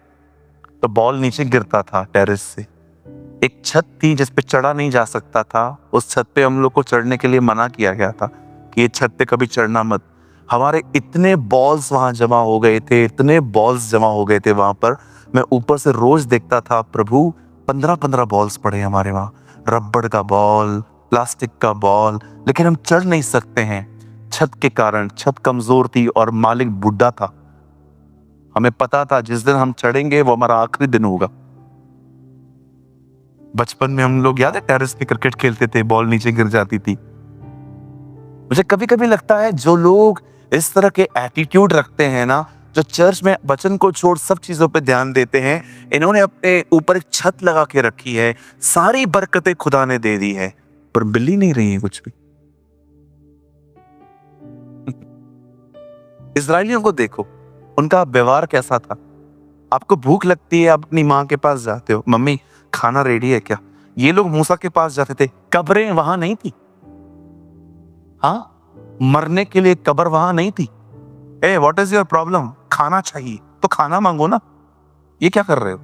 तो बॉल नीचे गिरता था टेरेस से, एक छत थी जिस पे चढ़ा नहीं जा सकता था। उस छत पे हम लोग को चढ़ने के लिए मना किया गया था कि ये छत पे कभी चढ़ना मत। हमारे इतने बॉल्स वहां जमा हो गए थे, इतने बॉल्स जमा हो गए थे वहां पर। मैं ऊपर से रोज देखता था, प्रभु 15-15 बॉल्स पड़े हमारे वहां, रबड़ का बॉल, प्लास्टिक का बॉल, लेकिन हम चढ़ नहीं सकते हैं छत के कारण। छत कमजोर थी और मालिक बुढ़ा था। हमें पता था जिस दिन हम चढ़ेंगे वो हमारा आखिरी दिन होगा। बचपन में हम लोग याद है टेरेस पे क्रिकेट खेलते थे, बॉल नीचे गिर जाती थी। मुझे कभी कभी लगता है जो लोग इस तरह के एटीट्यूड रखते हैं ना, जो चर्च में वचन को छोड़ सब चीजों पे ध्यान देते हैं, इन्होंने अपने ऊपर एक छत लगा के रखी है, सारी बरकतें खुदा ने दे दी है, पर मिल ही नहीं रही है कुछ भी। इजरायलियों को देखो, उनका व्यवहार कैसा था। आपको भूख लगती है, आप अपनी माँ के पास जाते हो, मम्मी खाना रेडी है क्या। ये लोग मूसा के पास जाते थे, कब्रें वहां नहीं थी। हाँ, मरने के लिए कब्र वहां नहीं थी। ए व्हाट इज योर प्रॉब्लम, खाना चाहिए तो खाना मांगो ना, ये क्या कर रहे हो।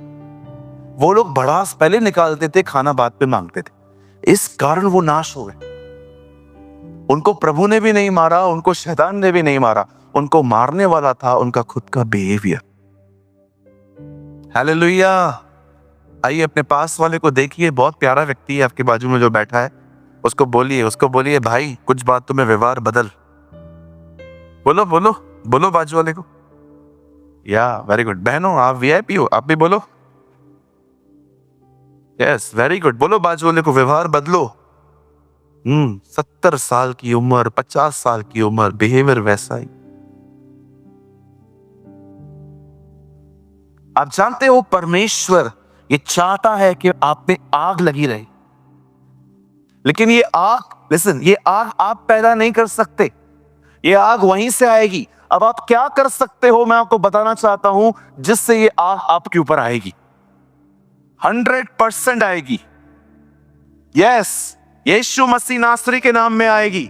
वो लोग भड़ास पहले निकालते थे, खाना बाद पे मांगते थे। इस कारण वो नाश हो गए। उनको प्रभु ने भी नहीं मारा, उनको शैतान ने भी नहीं मारा, उनको मारने वाला था उनका खुद का बिहेवियर। हालेलुया। आइए अपने पास वाले को देखिए, बहुत प्यारा व्यक्ति है आपके बाजू में जो बैठा है, उसको बोलिए भाई कुछ बात तो में व्यवहार बदल। बोलो बोलो बोलो बाजू वाले को। या वेरी गुड। बहनों आप वीआईपी हो, आप भी बोलो। Yes very good. बोलो बाजू वाले को व्यवहार बदलो। 70 साल की उम्र, 50 साल की उम्र, बिहेवियर वैसा ही। आप जानते हो परमेश्वर ये चाहता है कि आप में आग लगी रहे, लेकिन ये आग, लिसन, ये आग आप पैदा नहीं कर सकते, ये आग वहीं से आएगी। अब आप क्या कर सकते हो, मैं आपको बताना चाहता हूं, जिससे ये आग आपके ऊपर आएगी, 100% आएगी। यस, यीशु मसीह नासरी के नाम में आएगी।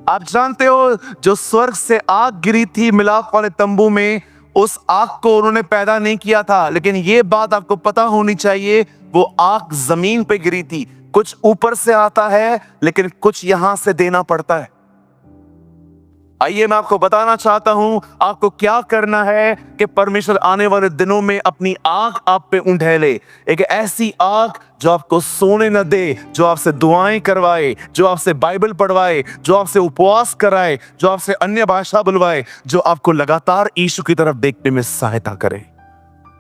आप जानते हो जो स्वर्ग से आग गिरी थी मिलाप वाले तंबू में, उस आग को उन्होंने पैदा नहीं किया था, लेकिन ये बात आपको पता होनी चाहिए, वो आग जमीन पे गिरी थी। कुछ ऊपर से आता है, लेकिन कुछ यहां से देना पड़ता है। आइए मैं आपको बताना चाहता हूं आपको क्या करना है कि परमेश्वर आने वाले दिनों में अपनी आग आप पे उंडेले, एक ऐसी आग जो आपको सोने न दे, जो आपसे दुआएं करवाए, जो आपसे बाइबल पढ़वाए, जो आपसे उपवास कराए, जो आपसे अन्य भाषा बुलवाए, जो आपको लगातार यीशु की तरफ देखने में सहायता करे।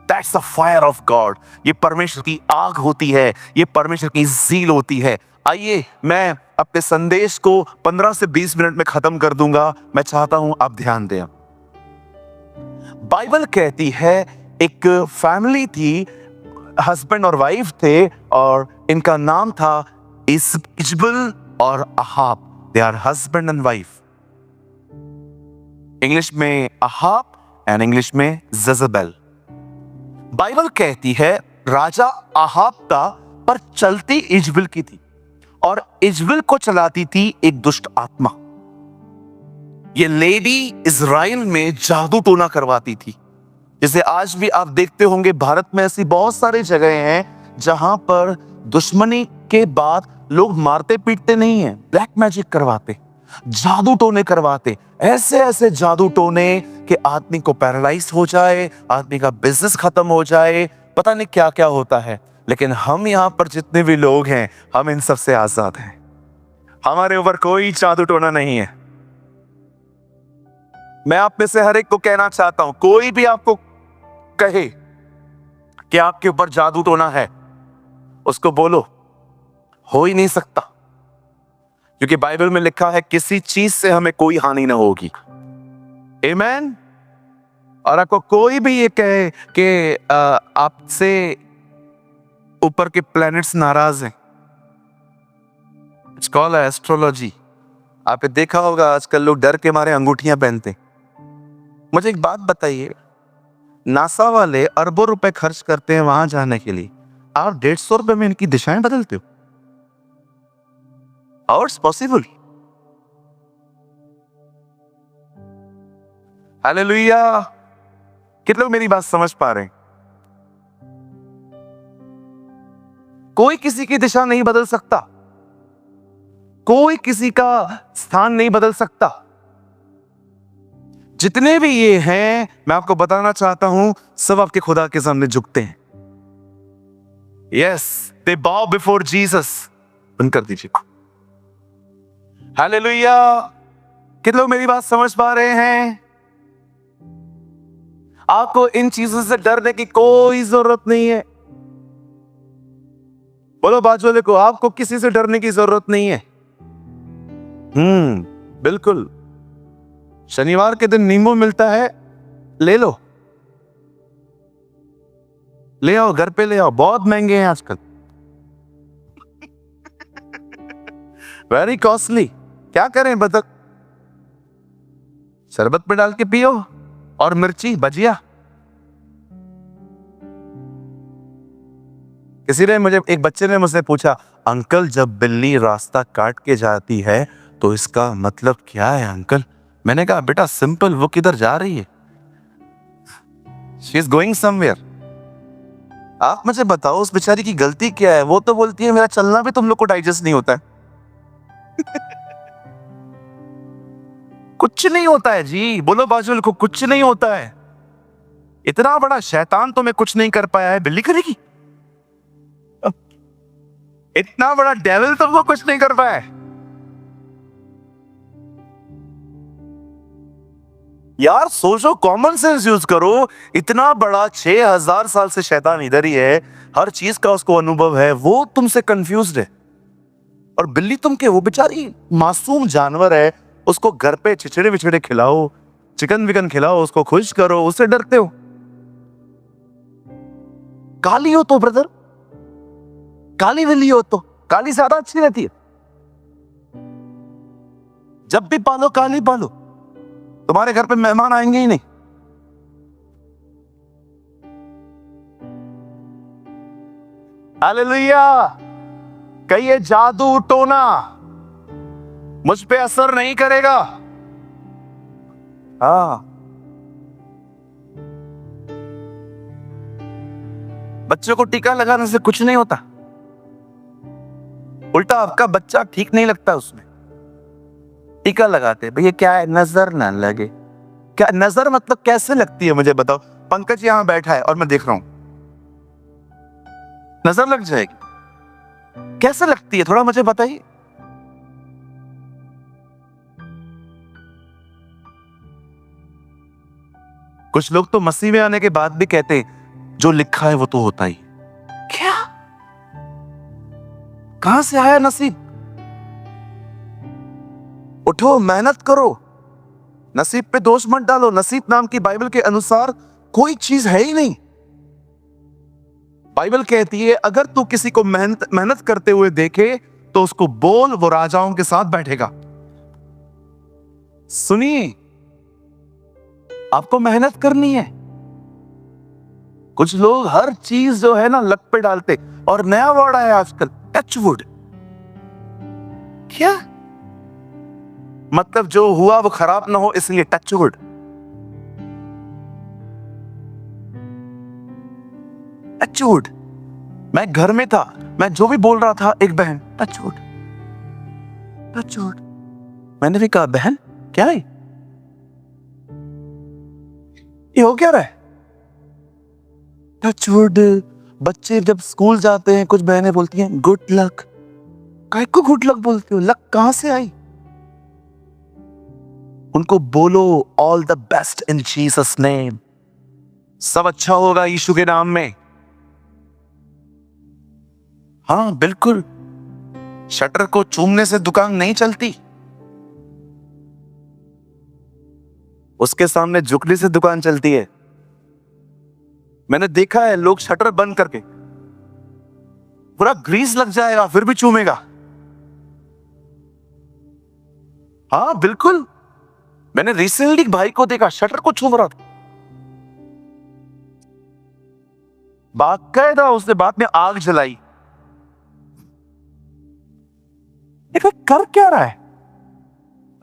That's the fire of God। ये परमेश्वर की आग होती है, ये परमेश्वर की ज़ील होती है। आइए मैं अपने संदेश को 15 से 20 मिनट में खत्म कर दूंगा। मैं चाहता हूं आप ध्यान दें। बाइबल कहती है एक फैमिली थी, हस्बैंड और वाइफ थे, और इनका नाम था इजबल और Ahab. They are husband and wife. English में अहाब एंड इंग्लिश में जज़ेबेल। बाइबल कहती है राजा अहाब का पर चलती इजबल की थी, और इजबल को चलाती थी एक दुष्ट आत्मा। ये लेडी इजराइल में जादू टोना करवाती थी। जैसे आज भी आप देखते होंगे भारत में ऐसी बहुत सारी जगह हैं जहां पर दुश्मनी के बाद लोग मारते पीटते नहीं हैं, ब्लैक मैजिक करवाते, जादू टोने करवाते, ऐसे ऐसे जादू टोने कि आदमी को पैरालाइज हो जाए, आदमी का बिजनेस खत्म हो जाए, पता नहीं क्या क्या होता है। लेकिन हम यहाँ पर जितने भी लोग हैं, हम इन सब से आजाद हैं। हमारे ऊपर कोई जादू टोना नहीं है। मैं आप में से हर एक को कहना चाहता हूं, कोई भी आपको कहे कि आपके ऊपर जादू टोना है, उसको बोलो हो ही नहीं सकता, क्योंकि बाइबल में लिखा है किसी चीज से हमें कोई हानि ना होगी। आमीन। और आपको कोई भी ये कहे कि आपसे ऊपर के प्लैनेट्स नाराज हैं, इट्स कॉल्ड एस्ट्रोलॉजी। आपने देखा होगा आजकल लोग डर के मारे अंगूठियां पहनते। मुझे एक बात बताइए, नासा वाले अरबों रुपए खर्च करते हैं वहां जाने के लिए, आप 150 रुपए में इनकी दिशाएं बदलते हो? How it's possible? हालेलुया। कितने लोग मेरी बात समझ पा रहे हैं? कोई किसी की दिशा नहीं बदल सकता, कोई किसी का स्थान नहीं बदल सकता। जितने भी ये हैं, मैं आपको बताना चाहता हूं, सब आपके खुदा के सामने झुकते हैं। यस, दे बाउ बिफोर जीसस। बंद कर दीजिए। हालेलुया। कितने लोग मेरी बात समझ पा रहे हैं? आपको इन चीजों से डरने की कोई जरूरत नहीं है। बोलो बाजू वाले को, आपको किसी से डरने की जरूरत नहीं है। बिल्कुल। शनिवार के दिन नींबू मिलता है, ले लो, ले आओ, घर पे ले आओ, बहुत महंगे हैं आजकल, वेरी कॉस्टली। क्या करें बता, शरबत में डाल के पियो और मिर्ची भजिया। एक बच्चे ने मुझसे पूछा, अंकल जब बिल्ली रास्ता काट के जाती है तो इसका मतलब क्या है अंकल? मैंने कहा बेटा सिंपल, वो किधर जा रही है, शी इज गोइंग समवेयर। आप मुझे बताओ उस बेचारी की गलती क्या है? वो तो बोलती है मेरा चलना भी तुम लोग को डाइजेस्ट नहीं होता है। कुछ नहीं होता है जी, बोलो बाजू को, कुछ नहीं होता है। इतना बड़ा शैतान तुम्हें कुछ नहीं कर पाया है, बिल्ली करेगी? इतना बड़ा डेविल तुमको कुछ नहीं कर पाया है। यार सोचो, कॉमन सेंस यूज करो। इतना बड़ा 6000 साल से शैतान इधर ही है, हर चीज का उसको अनुभव है, वो तुमसे कंफ्यूज्ड है। और बिल्ली तुम के, वो बेचारी मासूम जानवर है, उसको घर पे चिचड़े विचड़े खिलाओ, चिकन विकन खिलाओ, उसको खुश करो, उससे डरते हो? काली हो तो ब्रदर, काली बिल्ली हो तो, काली ज्यादा अच्छी रहती है। जब भी पालो काली पालो, तुम्हारे घर पे मेहमान आएंगे ही नहीं। हालेलुया। कहिए जादू टोना मुझ पे असर नहीं करेगा। हाँ, बच्चों को टीका लगाने से कुछ नहीं होता, उल्टा आपका बच्चा ठीक नहीं लगता उसमें। टीका लगाते भैया, क्या है, नजर ना लगे। क्या नजर मतलब कैसे लगती है मुझे बताओ? पंकज यहां बैठा है और मैं देख रहा हूं, नजर लग जाएगी? कैसे लगती है, थोड़ा मुझे बताइए। कुछ लोग तो मसीह में आने के बाद भी कहते हैं जो लिखा है वो तो होता ही। क्या? कहां से आया नसीब? उठो, मेहनत करो, नसीब पे दोष मत डालो। नसीब नाम की बाइबल के अनुसार कोई चीज है ही नहीं। बाइबल कहती है अगर तू किसी को मेहनत करते हुए देखे तो उसको बोल वो राजाओं के साथ बैठेगा। सुनिए, आपको मेहनत करनी है। कुछ लोग हर चीज जो है ना लक पे डालते, और नया वर्ड आया आजकल, टचवुड। क्या मतलब? जो हुआ वो खराब ना हो इसलिए टचवुड। टचवुड। मैं घर में था, मैं जो भी बोल रहा था, एक बहन टचवुड टचवुड। मैंने भी कहा बहन क्या है ये, हो क्या रहा है? टचवुड। बच्चे जब स्कूल जाते हैं कुछ बहनें बोलती हैं गुड लक। काय को गुड लक बोलती हो? लक कहां से आई? उनको बोलो all the best in Jesus name, सब अच्छा होगा यीशु के नाम में। हाँ बिल्कुल, शटर को चूमने से दुकान नहीं चलती, उसके सामने झुकने से दुकान चलती है। मैंने देखा है लोग शटर बंद करके, पूरा ग्रीस लग जाएगा फिर भी चूमेगा। हाँ बिल्कुल, मैंने रिसेंटली भाई को देखा शटर को चूम रहा था, बाकायदा उसने बाद में आग जलाई। कर क्या रहा है?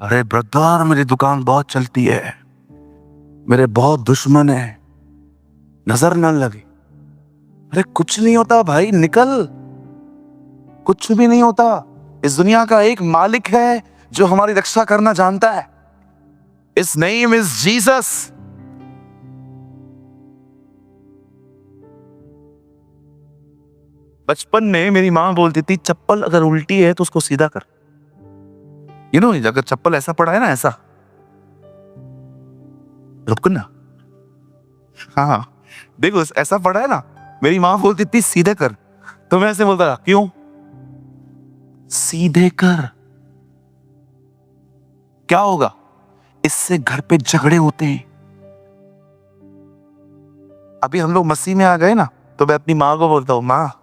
अरे ब्रदर मेरी दुकान बहुत चलती है, मेरे बहुत दुश्मन है, नजर न लगे। अरे कुछ नहीं होता भाई, निकल। कुछ भी नहीं होता। इस दुनिया का एक मालिक है जो हमारी रक्षा करना जानता है। His name is Jesus. बचपन में मेरी माँ बोलती थी चप्पल अगर उल्टी है तो उसको सीधा कर। अगर चप्पल ऐसा पड़ा है ना, ऐसा रुक ना, हाँ देखो ऐसा पड़ा है ना, मेरी माँ बोलती थी सीधे कर, तो मैं ऐसे बोलता था क्यों? सीधे कर। क्या होगा? इससे घर पे झगड़े होते हैं। अभी हम लोग मसीह में आ गए ना, तो मैं अपनी माँ को बोलता हूँ, माँ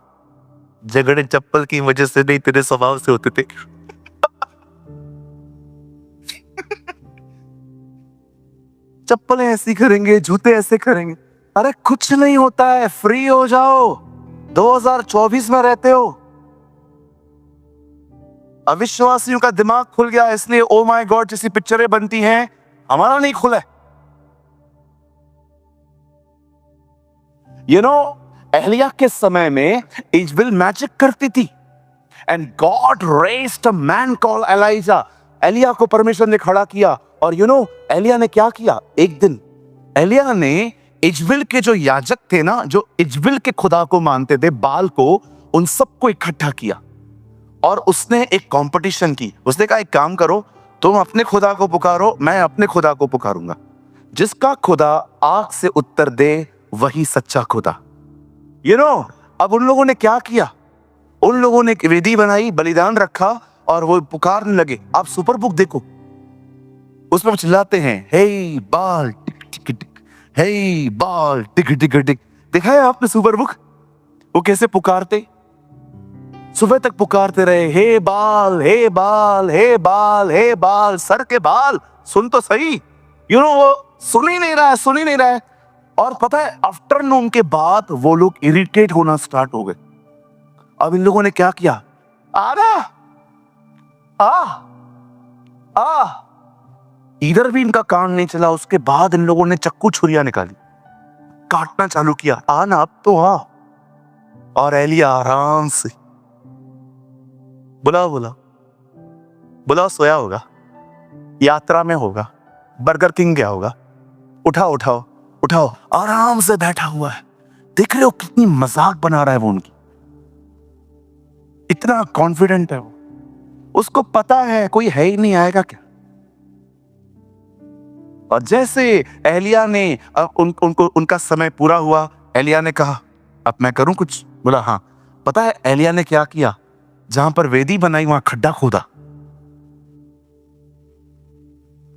झगड़े चप्पल की वजह से नहीं, तेरे स्वभाव से होते थे। चप्पलें ऐसी करेंगे, जूते ऐसे करेंगे। अरे कुछ नहीं होता है, फ्री हो जाओ। 2024 में रहते हो। अविश्वासियों का दिमाग खुल गया, इसलिए ओ माय गॉड जैसी पिक्चरें बनती हैं, हमारा नहीं खुला। एलिया के समय में इजबेल मैजिक करती थी, and God raised a man called Elijah. एलिया को परमेश्वर ने खड़ा किया, और एलिया ने क्या किया? एक दिन एलिया ने इजबेल के जो याजक थे ना, जो इजबेल के खुदा को मानते थे, बाल को, उन सबको इकट्ठा किया और उसने एक कंपटीशन की। उसने कहा एक काम करो, तुम अपने खुदा को पुकारो, मैं अपने खुदा को पुकारूंगा। जिसका खुदा आग से उत्तर दे वही सच्चा खुदा। अब उन लोगों ने क्या किया? उन लोगों ने एक वेदी बनाई, बलिदान रखा, और वो पुकारने लगे। आप सुपर बुक देखो, उसमें चिल्लाते हैं, हे बाल टिक टिक टिक, हे बाल टिक टिक टिक। देखा है आपने सुपर बुक? वो कैसे पुकारते? सुबह तक पुकारते रहे, हे बाल हे बाल हे बाल हे बाल, सर के बाल सुन तो सही। वो सुन ही नहीं रहा है। और पता है, आफ्टरनून के बाद वो लोग इरिटेट होना स्टार्ट हो गए। अब इन लोगों ने क्या किया? इधर भी इनका काम नहीं चला। उसके बाद इन लोगों ने चक्कू छुरियां निकाली, काटना चालू किया। ना अब तो और एलिया आराम से बुला सोया होगा, यात्रा में होगा, बर्गर किंग गया होगा, उठाओ, आराम से बैठा हुआ है। देख रहे हो कितनी मजाक बना रहा है वो उनकी, इतना कॉन्फिडेंट है वो। उसको पता है कोई है ही नहीं, आएगा क्या। और जैसे एलिया ने उनका समय पूरा हुआ, एलिया ने कहा अब मैं करूं कुछ? बोला हाँ। पता है एलिया ने क्या किया? जहां पर वेदी बनाई वहां खड्डा खोदा,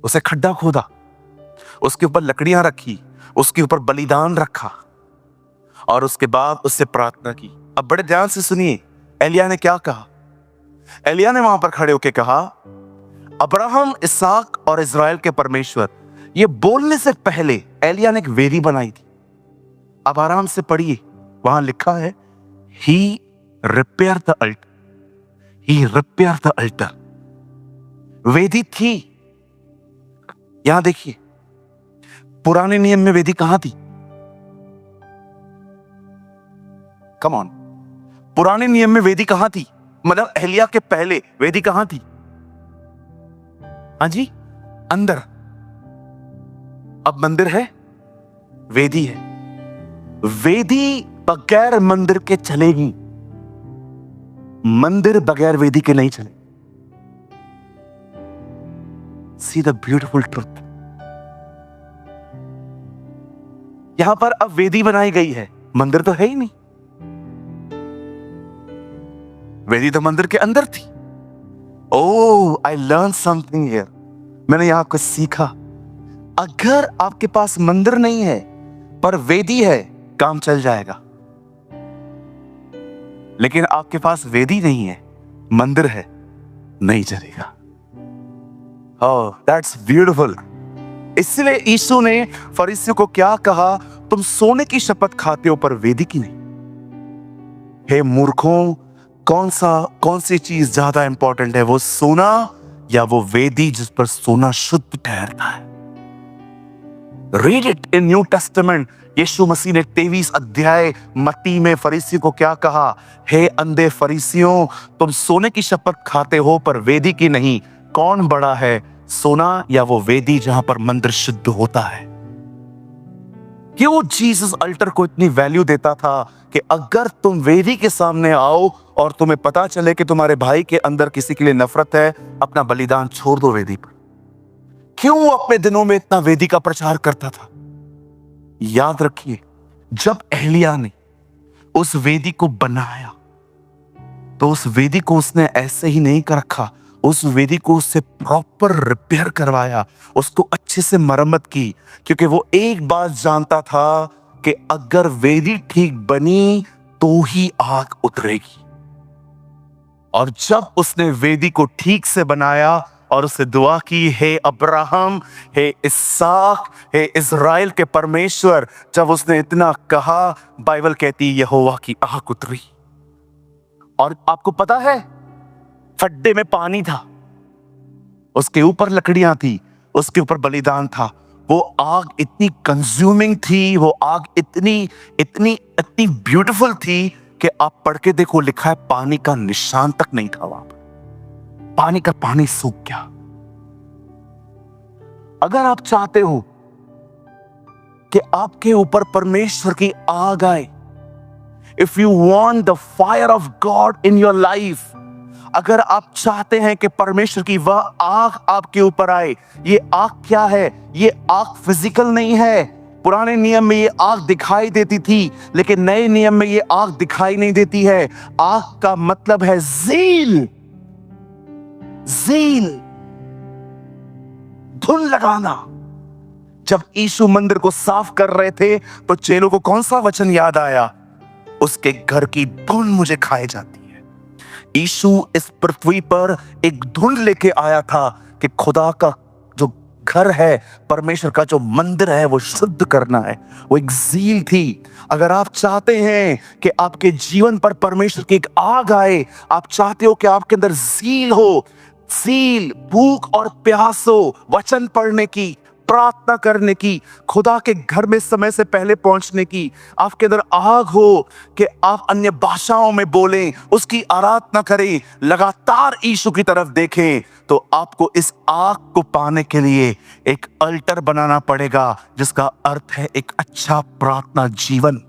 उसे खड्डा खोदा, उसके ऊपर लकड़ियां रखी, उसके ऊपर बलिदान रखा, और उसके बाद उससे प्रार्थना की। अब बड़े ध्यान से सुनिए, एलिया ने क्या कहा? एलिया ने वहां पर खड़े होकर कहा, अब्राहम, इसहाक और इजराइल के परमेश्वर। ये बोलने से पहले एलिया ने एक वेदी बनाई थी। अब आराम से पढ़िए, वहां लिखा है, he repair the altar, he repair the altar. वेदी थी। यहां देखिए, पुराने नियम में वेदी कहां थी? कम ऑन, पुराने नियम में वेदी कहां थी? मतलब एलिया के पहले वेदी कहां थी? हाँ जी, अंदर। अब मंदिर है, वेदी है। वेदी बगैर मंदिर के चलेगी, मंदिर बगैर वेदी के नहीं चले। See the beautiful truth. यहां पर अब वेदी बनाई गई है, मंदिर तो है ही नहीं। वेदी तो मंदिर के अंदर थी। ओह, आई लर्न समथिंग हियर। मैंने यहां कुछ सीखा। अगर आपके पास मंदिर नहीं है पर वेदी है, काम चल जाएगा। लेकिन आपके पास वेदी नहीं है, मंदिर है, नहीं चलेगा। ओह, दैट्स ब्यूटीफुल। इसलिए यीशु ने फरीसियों को क्या कहा? तुम सोने की शपथ खाते हो पर वेदी की नहीं। हे मूर्खों, कौन सी चीज ज्यादा इंपॉर्टेंट है, वो सोना या वो वेदी जिस पर सोना शुद्ध ठहरता है? Read it in New Testament. यीशु मसीह ने 23 अध्याय मत्ती में फरीसी को क्या कहा? हे अंधे फरीसियों, तुम सोने की शपथ खाते हो पर वेदी की नहीं। कौन बड़ा है, सोना या वो वेदी जहां पर मंदिर शुद्ध होता है? क्यों जीसस अल्टर को इतनी वैल्यू देता था कि अगर तुम वेदी के सामने आओ और तुम्हें पता चले कि तुम्हारे भाई के अंदर किसी के लिए नफरत है, अपना बलिदान छोड़ दो वेदी पर। क्यों अपने दिनों में इतना वेदी का प्रचार करता था? याद रखिए, जब एलिय्याह ने उस वेदी को बनाया तो उस वेदी को उसने ऐसे ही नहीं कर रखा, उस वेदी को उससे प्रॉपर रिपेयर करवाया, उसको अच्छे से मरम्मत की, क्योंकि वो एक बात जानता था कि अगर वेदी ठीक बनी तो ही आग उतरेगी। और जब उसने वेदी को ठीक से बनाया और उससे दुआ की, हे अब्राहम, हे इसहाक, हे इज़राइल के परमेश्वर, जब उसने इतना कहा, बाइबल कहती यहोवा की आग उतरी। और आपको पता है, खड्डे में पानी था, उसके ऊपर लकड़ियां थी, उसके ऊपर बलिदान था। वो आग इतनी कंज्यूमिंग थी, वो आग इतनी इतनी इतनी ब्यूटीफुल थी कि आप पढ़ के देखो, लिखा है पानी का निशान तक नहीं था वहां पर। पानी का पानी सूख गया। अगर आप चाहते हो कि आपके ऊपर परमेश्वर की आग आए, if you want the fire of God in your life, अगर आप चाहते हैं कि परमेश्वर की वह आग आपके ऊपर आए, ये आग क्या है? ये आग फिजिकल नहीं है। पुराने नियम में ये आग दिखाई देती थी, लेकिन नए नियम में ये आग दिखाई नहीं देती है। आग का मतलब है ज़ील, ज़ील, धुन लगाना। जब यीशु मंदिर को साफ कर रहे थे तो चेलों को कौन सा वचन याद आया? उसके घर की धुन मुझे खाए जाती है। यीशु इस पृथ्वी पर एक धुन लेके आया था कि खुदा का जो घर है, परमेश्वर का जो मंदिर है, वो शुद्ध करना है। वो एक ज़ील थी। अगर आप चाहते हैं कि आपके जीवन पर परमेश्वर की एक आग आए, आप चाहते हो कि आपके अंदर ज़ील हो, ज़ील, भूख और प्यास हो, वचन पढ़ने की, प्रार्थना करने की, खुदा के घर में समय से पहले पहुंचने की, आपके अंदर आग हो कि आप अन्य भाषाओं में बोलें, उसकी आराधना करें, लगातार यीशु की तरफ देखें, तो आपको इस आग को पाने के लिए एक अल्टर बनाना पड़ेगा, जिसका अर्थ है एक अच्छा प्रार्थना जीवन।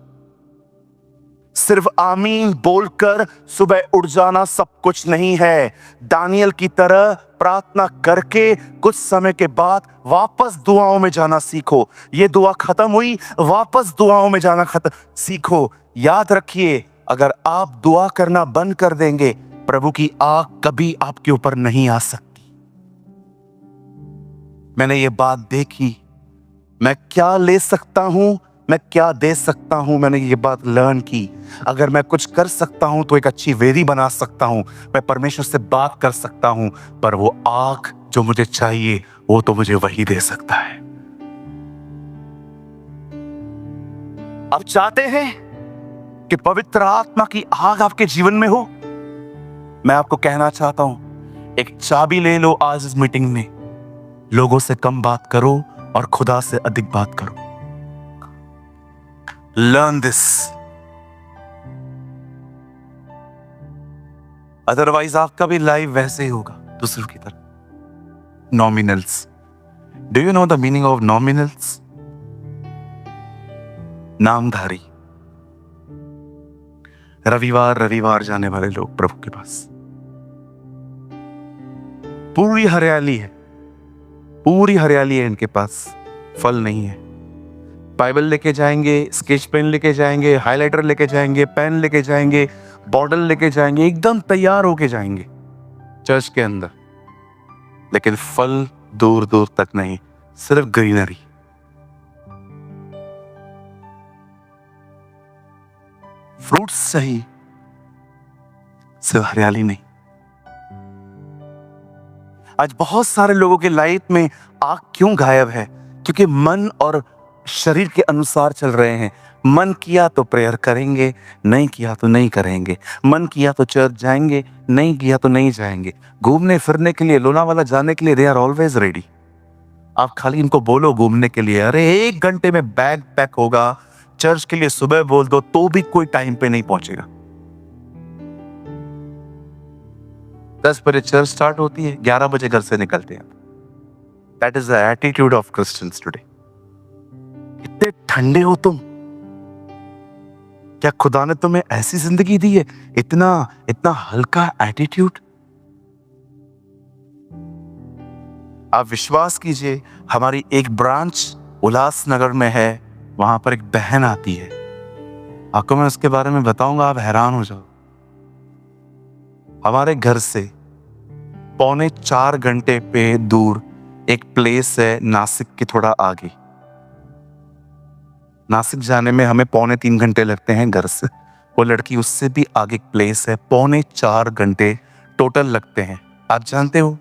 सिर्फ आमीन बोलकर सुबह उठ जाना सब कुछ नहीं है। दानियल की तरह प्रार्थना करके कुछ समय के बाद वापस दुआओं में जाना सीखो। ये दुआ खत्म हुई, वापस दुआओं में जाना सीखो। याद रखिए, अगर आप दुआ करना बंद कर देंगे, प्रभु की आग कभी आपके ऊपर नहीं आ सकती। मैंने ये बात देखी। मैं क्या ले सकता हूं, मैं क्या दे सकता हूं, मैंने ये बात लर्न की। अगर मैं कुछ कर सकता हूं तो एक अच्छी वेदी बना सकता हूं, मैं परमेश्वर से बात कर सकता हूं, पर वो आग जो मुझे चाहिए वो तो मुझे वही दे सकता है। आप चाहते हैं कि पवित्र आत्मा की आग आपके जीवन में हो? मैं आपको कहना चाहता हूं, एक चाबी ले लो आज इस मीटिंग में। लोगों से कम बात करो और खुदा से अधिक बात करो। Learn this. Otherwise आपका भी लाइफ वैसे ही होगा, दूसरों की तरह। Nominals. Do you know the meaning of nominals? नामधारी। रविवार रविवार जाने वाले लोग प्रभु के पास। पूरी हरियाली है, पूरी हरियाली है इनके पास, फल नहीं है। बाइबल लेके जाएंगे, स्केच पेन लेके जाएंगे, हाइलाइटर लेके जाएंगे, पेन लेके जाएंगे, बॉटल लेके जाएंगे, एकदम तैयार होके जाएंगे चर्च के अंदर, लेकिन फल दूर दूर तक नहीं, सिर्फ ग्रीनरी। फ्रूट्स सही, सिर्फ हरियाली नहीं। आज बहुत सारे लोगों के लाइफ में आग क्यों गायब है? क्योंकि मन और शरीर के अनुसार चल रहे हैं। मन किया तो प्रेयर करेंगे, नहीं किया तो नहीं करेंगे। मन किया तो चर्च जाएंगे, नहीं किया तो नहीं जाएंगे। घूमने फिरने के लिए, लोनावाला जाने के लिए दे आर ऑलवेज रेडी। आप खाली इनको बोलो घूमने के लिए, अरे 1 घंटे में बैग पैक होगा, चर्च के लिए सुबह बोल दो तो भी कोई टाइम पे नहीं पहुंचेगा। 10 बजे चर्च स्टार्ट होती है, 11 बजे घर से निकलते हैं। That is the attitude of Christians today. इतने ठंडे हो तुम, क्या खुदा ने तुम्हें ऐसी जिंदगी दी है? इतना इतना हल्का एटीट्यूड। आप विश्वास कीजिए, हमारी एक ब्रांच उल्लासनगर में है, वहां पर एक बहन आती है। आपको मैं उसके बारे में बताऊंगा, आप हैरान हो जाओ। हमारे घर से 3.25 घंटे पे दूर एक प्लेस है नासिक के थोड़ा आगे। नासिक जाने में हमें 3.25 घंटे लगते हैं घर से। वो लड़की उससे भी आगे एक प्लेस है, 3.25 घंटे टोटल लगते हैं। आप जानते हो,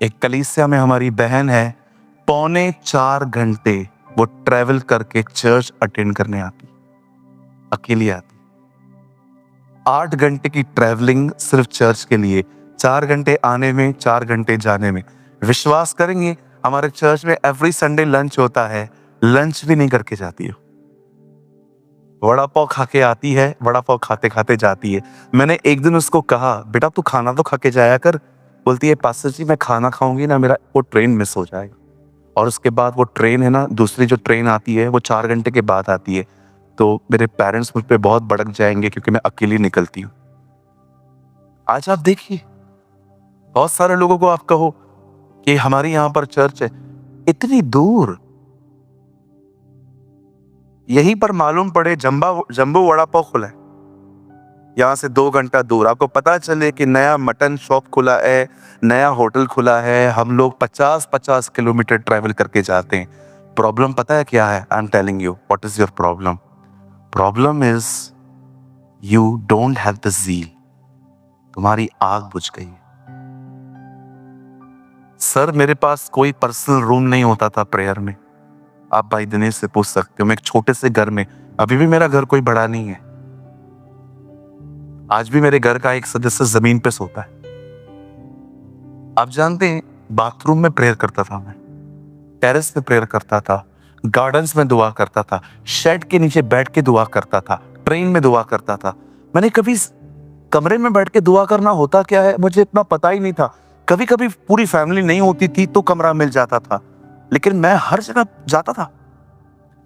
एक कलीसिया में हमारी बहन है, 3.25 घंटे वो ट्रैवल करके चर्च अटेंड करने आती, अकेली आती। 8 घंटे की ट्रैवलिंग सिर्फ चर्च के लिए, 4 घंटे आने में, 4 घंटे जाने में। विश्वास करेंगे, हमारे चर्च में एवरी संडे लंच होता है, लंच भी नहीं करके जाती हो। वड़ा पाव खा के आती है, वड़ा पाव खाते खाते जाती है। मैंने एक दिन उसको कहा, बेटा तू खाना तो खा के जाया कर। बोलती है, पास्टर जी मैं खाना खाऊंगी ना, मेरा वो ट्रेन मिस हो जाएगा। और उसके बाद वो ट्रेन है ना, दूसरी जो ट्रेन आती है वो 4 घंटे के बाद आती है। तो मेरे पेरेंट्स मुझ पे बहुत भड़क जाएंगे क्योंकि मैं अकेली निकलती हूँ। आज आप देखिए, बहुत सारे लोगों को आप कहो कि हमारी यहाँ पर चर्च है, इतनी दूर। यहीं पर मालूम पड़े जंबो वड़ा पाव खुला है, यहाँ से 2 घंटा दूर। आपको पता चले कि नया मटन शॉप खुला है, नया होटल खुला है, हम लोग 50-50 किलोमीटर ट्रैवल करके जाते हैं। प्रॉब्लम पता है क्या है? I am telling you what is your problem. Problem is you don't have the zeal. तुम्हारी आग बुझ गई है। सर मेरे पास कोई पर्सनल रूम नहीं होता था प्रेयर में। आप भाई दिनेश से पूछ सकते हो, मैं एक छोटे से घर में, अभी भी मेरा घर कोई बड़ा नहीं है, आज भी मेरे घर का एक सदस्य जमीन पे सोता है। आप जानते हैं, बाथरूम में प्रेयर करता था मैं, टेरेस पे प्रेयर करता था, गार्डन्स में दुआ करता था, शेड के नीचे बैठ के दुआ करता था, ट्रेन में दुआ करता था। मैंने कभी कमरे में बैठ के दुआ करना होता क्या है मुझे इतना पता ही नहीं था। कभी कभी पूरी फैमिली नहीं होती थी तो कमरा मिल जाता था, लेकिन मैं हर जगह जाता था।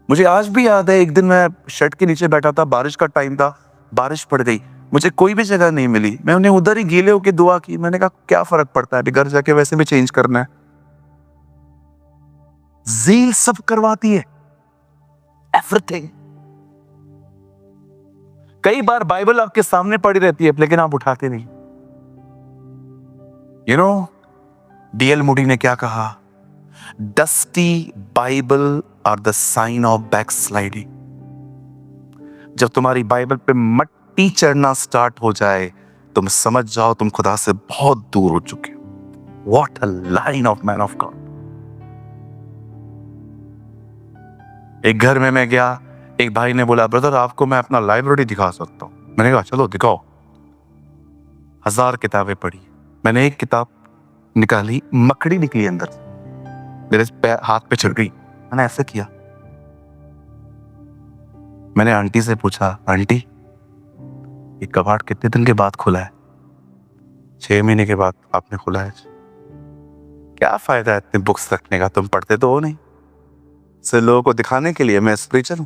मुझे आज भी याद है, एक दिन मैं शेड के नीचे बैठा था, बारिश का टाइम था, बारिश पड़ गई, मुझे कोई भी जगह नहीं मिली, मैं उन्हें उधर ही गीले होकर दुआ की। मैंने कहा क्या फर्क पड़ता है, घर जाके वैसे भी चेंज करना है। ज़ील सब करवाती है, एवरीथिंग। कई बार बाइबल आपके सामने पड़ी रहती है लेकिन आप उठाते नहीं। यू नो, डीएल मूडी ने क्या कहा? Dusty Bible are the sign of backsliding. जब तुम्हारी बाइबल पे मट्टी चढ़ना स्टार्ट हो जाए, तुम समझ जाओ तुम खुदा से बहुत दूर हो चुके हो। What a line of man of God. एक घर में मैं गया, एक भाई ने बोला, ब्रदर आपको मैं अपना लाइब्रेरी दिखा सकता हूं। मैंने कहा चलो दिखाओ। 1000 किताबें पढ़ी। मैंने एक किताब निकाली, मकड़ी निकली अंदर से, मेरे हाथ पे चढ़ गई। मैंने ऐसे किया, मैंने आंटी से पूछा, आंटी ये कबाड़ कितने दिन के बाद खुला है? 6 महीने के बाद आपने खुला है। क्या फायदा है इतने बुक्स रखने का, तुम पढ़ते तो हो नहीं। सिर्फ लोगों को दिखाने के लिए मैं स्पिरिचुअल हूं।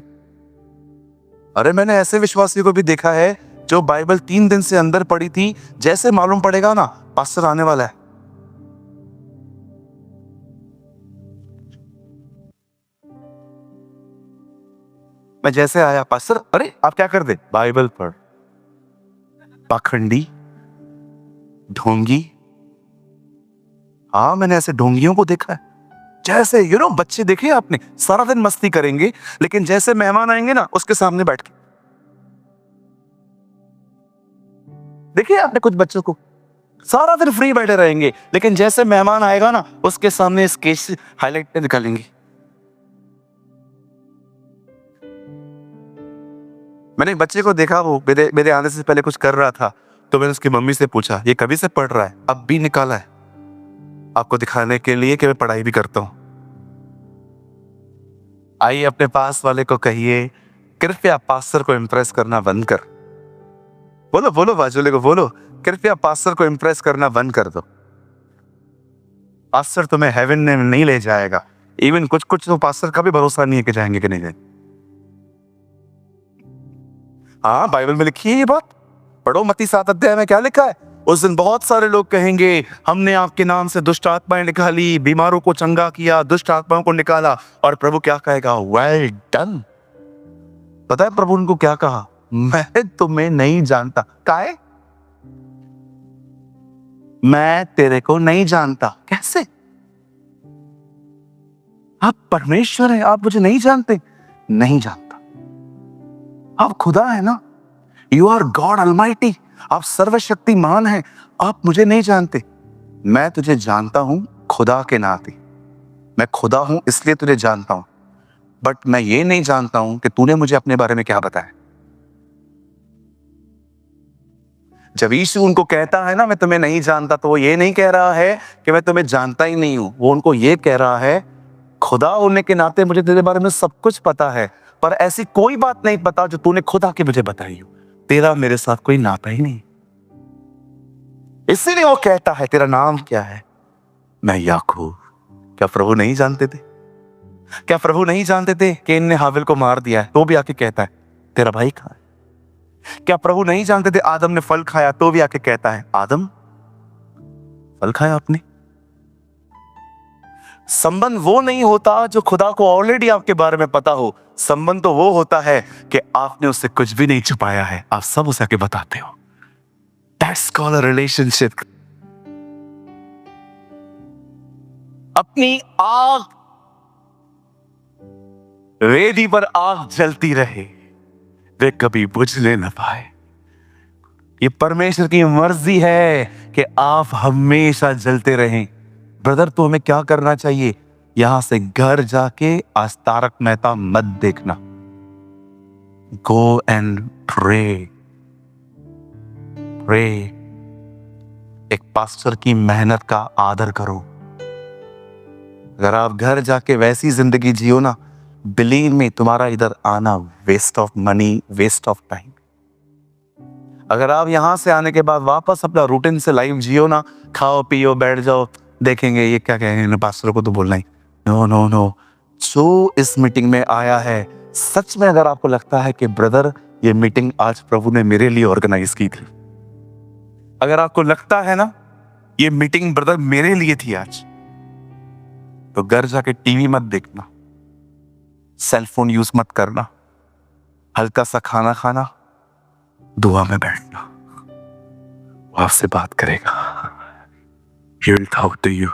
अरे मैंने ऐसे विश्वासियों को भी देखा है जो बाइबल 3 दिन से अंदर पड़ी थी, जैसे मालूम पड़ेगा ना पास्टर आने वाला है, मैं जैसे आया, पास्टर अरे आप क्या कर दे? बाइबल पढ़। पाखंडी, ढोंगी। हाँ मैंने ऐसे ढोंगियों को देखा है, जैसे बच्चे देखे आपने, सारा दिन मस्ती करेंगे लेकिन जैसे मेहमान आएंगे ना उसके सामने बैठ के देखिए आपने कुछ बच्चों को, सारा दिन फ्री बैठे रहेंगे लेकिन जैसे मेहमान आएगा ना उसके सामने स्केच हाईलाइट निकालेंगे। मैंने एक बच्चे को देखा, वो मेरे आने से पहले कुछ कर रहा था, तो मैंने उसकी मम्मी से पूछा ये कभी से पढ़ रहा है? अब भी निकाला है आपको दिखाने के लिए कि मैं पढ़ाई भी करता हूं। आइए अपने पास वाले को कहिए, कृपया पास्टर को इम्प्रेस करना बंद कर। बोलो बोलो बाजूले को बोलो, कृपया पास्टर को इम्प्रेस करना बंद कर दो। पास्टर तुम्हें हेवन में नहीं ले जाएगा। इवन कुछ कुछ तो पास्टर का भी भरोसा नहीं है कि जाएंगे कि नहीं जाएंगे। हाँ, बाइबल में लिखी है ये बात, पढ़ो मत्ती 7 अध्याय में क्या लिखा है। उस दिन बहुत सारे लोग कहेंगे, हमने आपके नाम से दुष्ट आत्माएं निकाली, बीमारों को चंगा किया, दुष्ट आत्माओं को निकाला। और प्रभु क्या कहेगा? Well done. पता है प्रभु उनको क्या कहा? मैं तुम्हें नहीं जानता। काहे? मैं तेरे को नहीं जानता। कैसे? आप परमेश्वर हैं, आप मुझे नहीं जानते? नहीं जानता। आप खुदा है ना, यू आर गॉड ऑलमाइटी, आप सर्वशक्तिमान हैं, आप मुझे नहीं जानते। मैं तुझे जानता हूं खुदा के नाते, मैं खुदा हूं इसलिए तुझे जानता हूं, बट मैं ये नहीं जानता हूं कि तूने मुझे अपने बारे में क्या बताया। जब यीशु उनको कहता है ना मैं तुम्हें नहीं जानता, तो वो ये नहीं कह रहा है कि मैं तुम्हें जानता ही नहीं हूं, वो उनको ये कह रहा है खुदा होने के नाते मुझे तेरे बारे में सब कुछ पता है, पर ऐसी कोई बात नहीं पता जो तूने खुदा के मुझे बताई हो। तेरा मेरे साथ कोई नाता ही नहीं। इसीलिए वो कहता है तेरा नाम क्या है? मैं याकूब। क्या प्रभु नहीं जानते थे? क्या प्रभु नहीं जानते थे कि इनने हाबिल को मार दिया है? तो भी आके कहता है तेरा भाई कहाँ है? क्या प्रभु नहीं जानते थे आदम ने फल खाया? तो भी आके कहता है आदम फल खाया आपने? संबंध वो नहीं होता जो खुदा को ऑलरेडी आपके बारे में पता हो। संबंध तो वो होता है कि आपने उससे कुछ भी नहीं छुपाया है, आप सब उसे आके बताते हो। That's called a relationship। अपनी आग, रेडी पर आग जलती रहे, वे कभी बुझने न पाए। ये परमेश्वर की मर्जी है कि आप हमेशा जलते रहें। ब्रदर, तो हमें क्या करना चाहिए? यहां से घर जाके आज तारक मेहता मत देखना। Go and pray. प्रे। एक पास्टर की मेहनत का आदर करो। अगर आप घर जाके वैसी जिंदगी जियो ना, बिलीव में तुम्हारा इधर आना waste of money, waste of time. अगर आप यहां से आने के बाद वापस अपना रूटीन से लाइफ जियो ना, खाओ पियो बैठ जाओ, देखेंगे ये क्या कहेंगे, पास्टर को तो बोलना ही। नो नो नो, जो इस मीटिंग में आया है, सच में अगर आपको लगता है कि ब्रदर ये मीटिंग आज प्रभु ने मेरे लिए ऑर्गेनाइज की थी, अगर आपको लगता है ना ये मीटिंग ब्रदर मेरे लिए थी आज, तो घर जाके टीवी मत देखना, सेलफोन यूज मत करना, हल्का सा खाना खाना, दुआ में बैठना, वो आपसे बात करेगा। He will talk to you।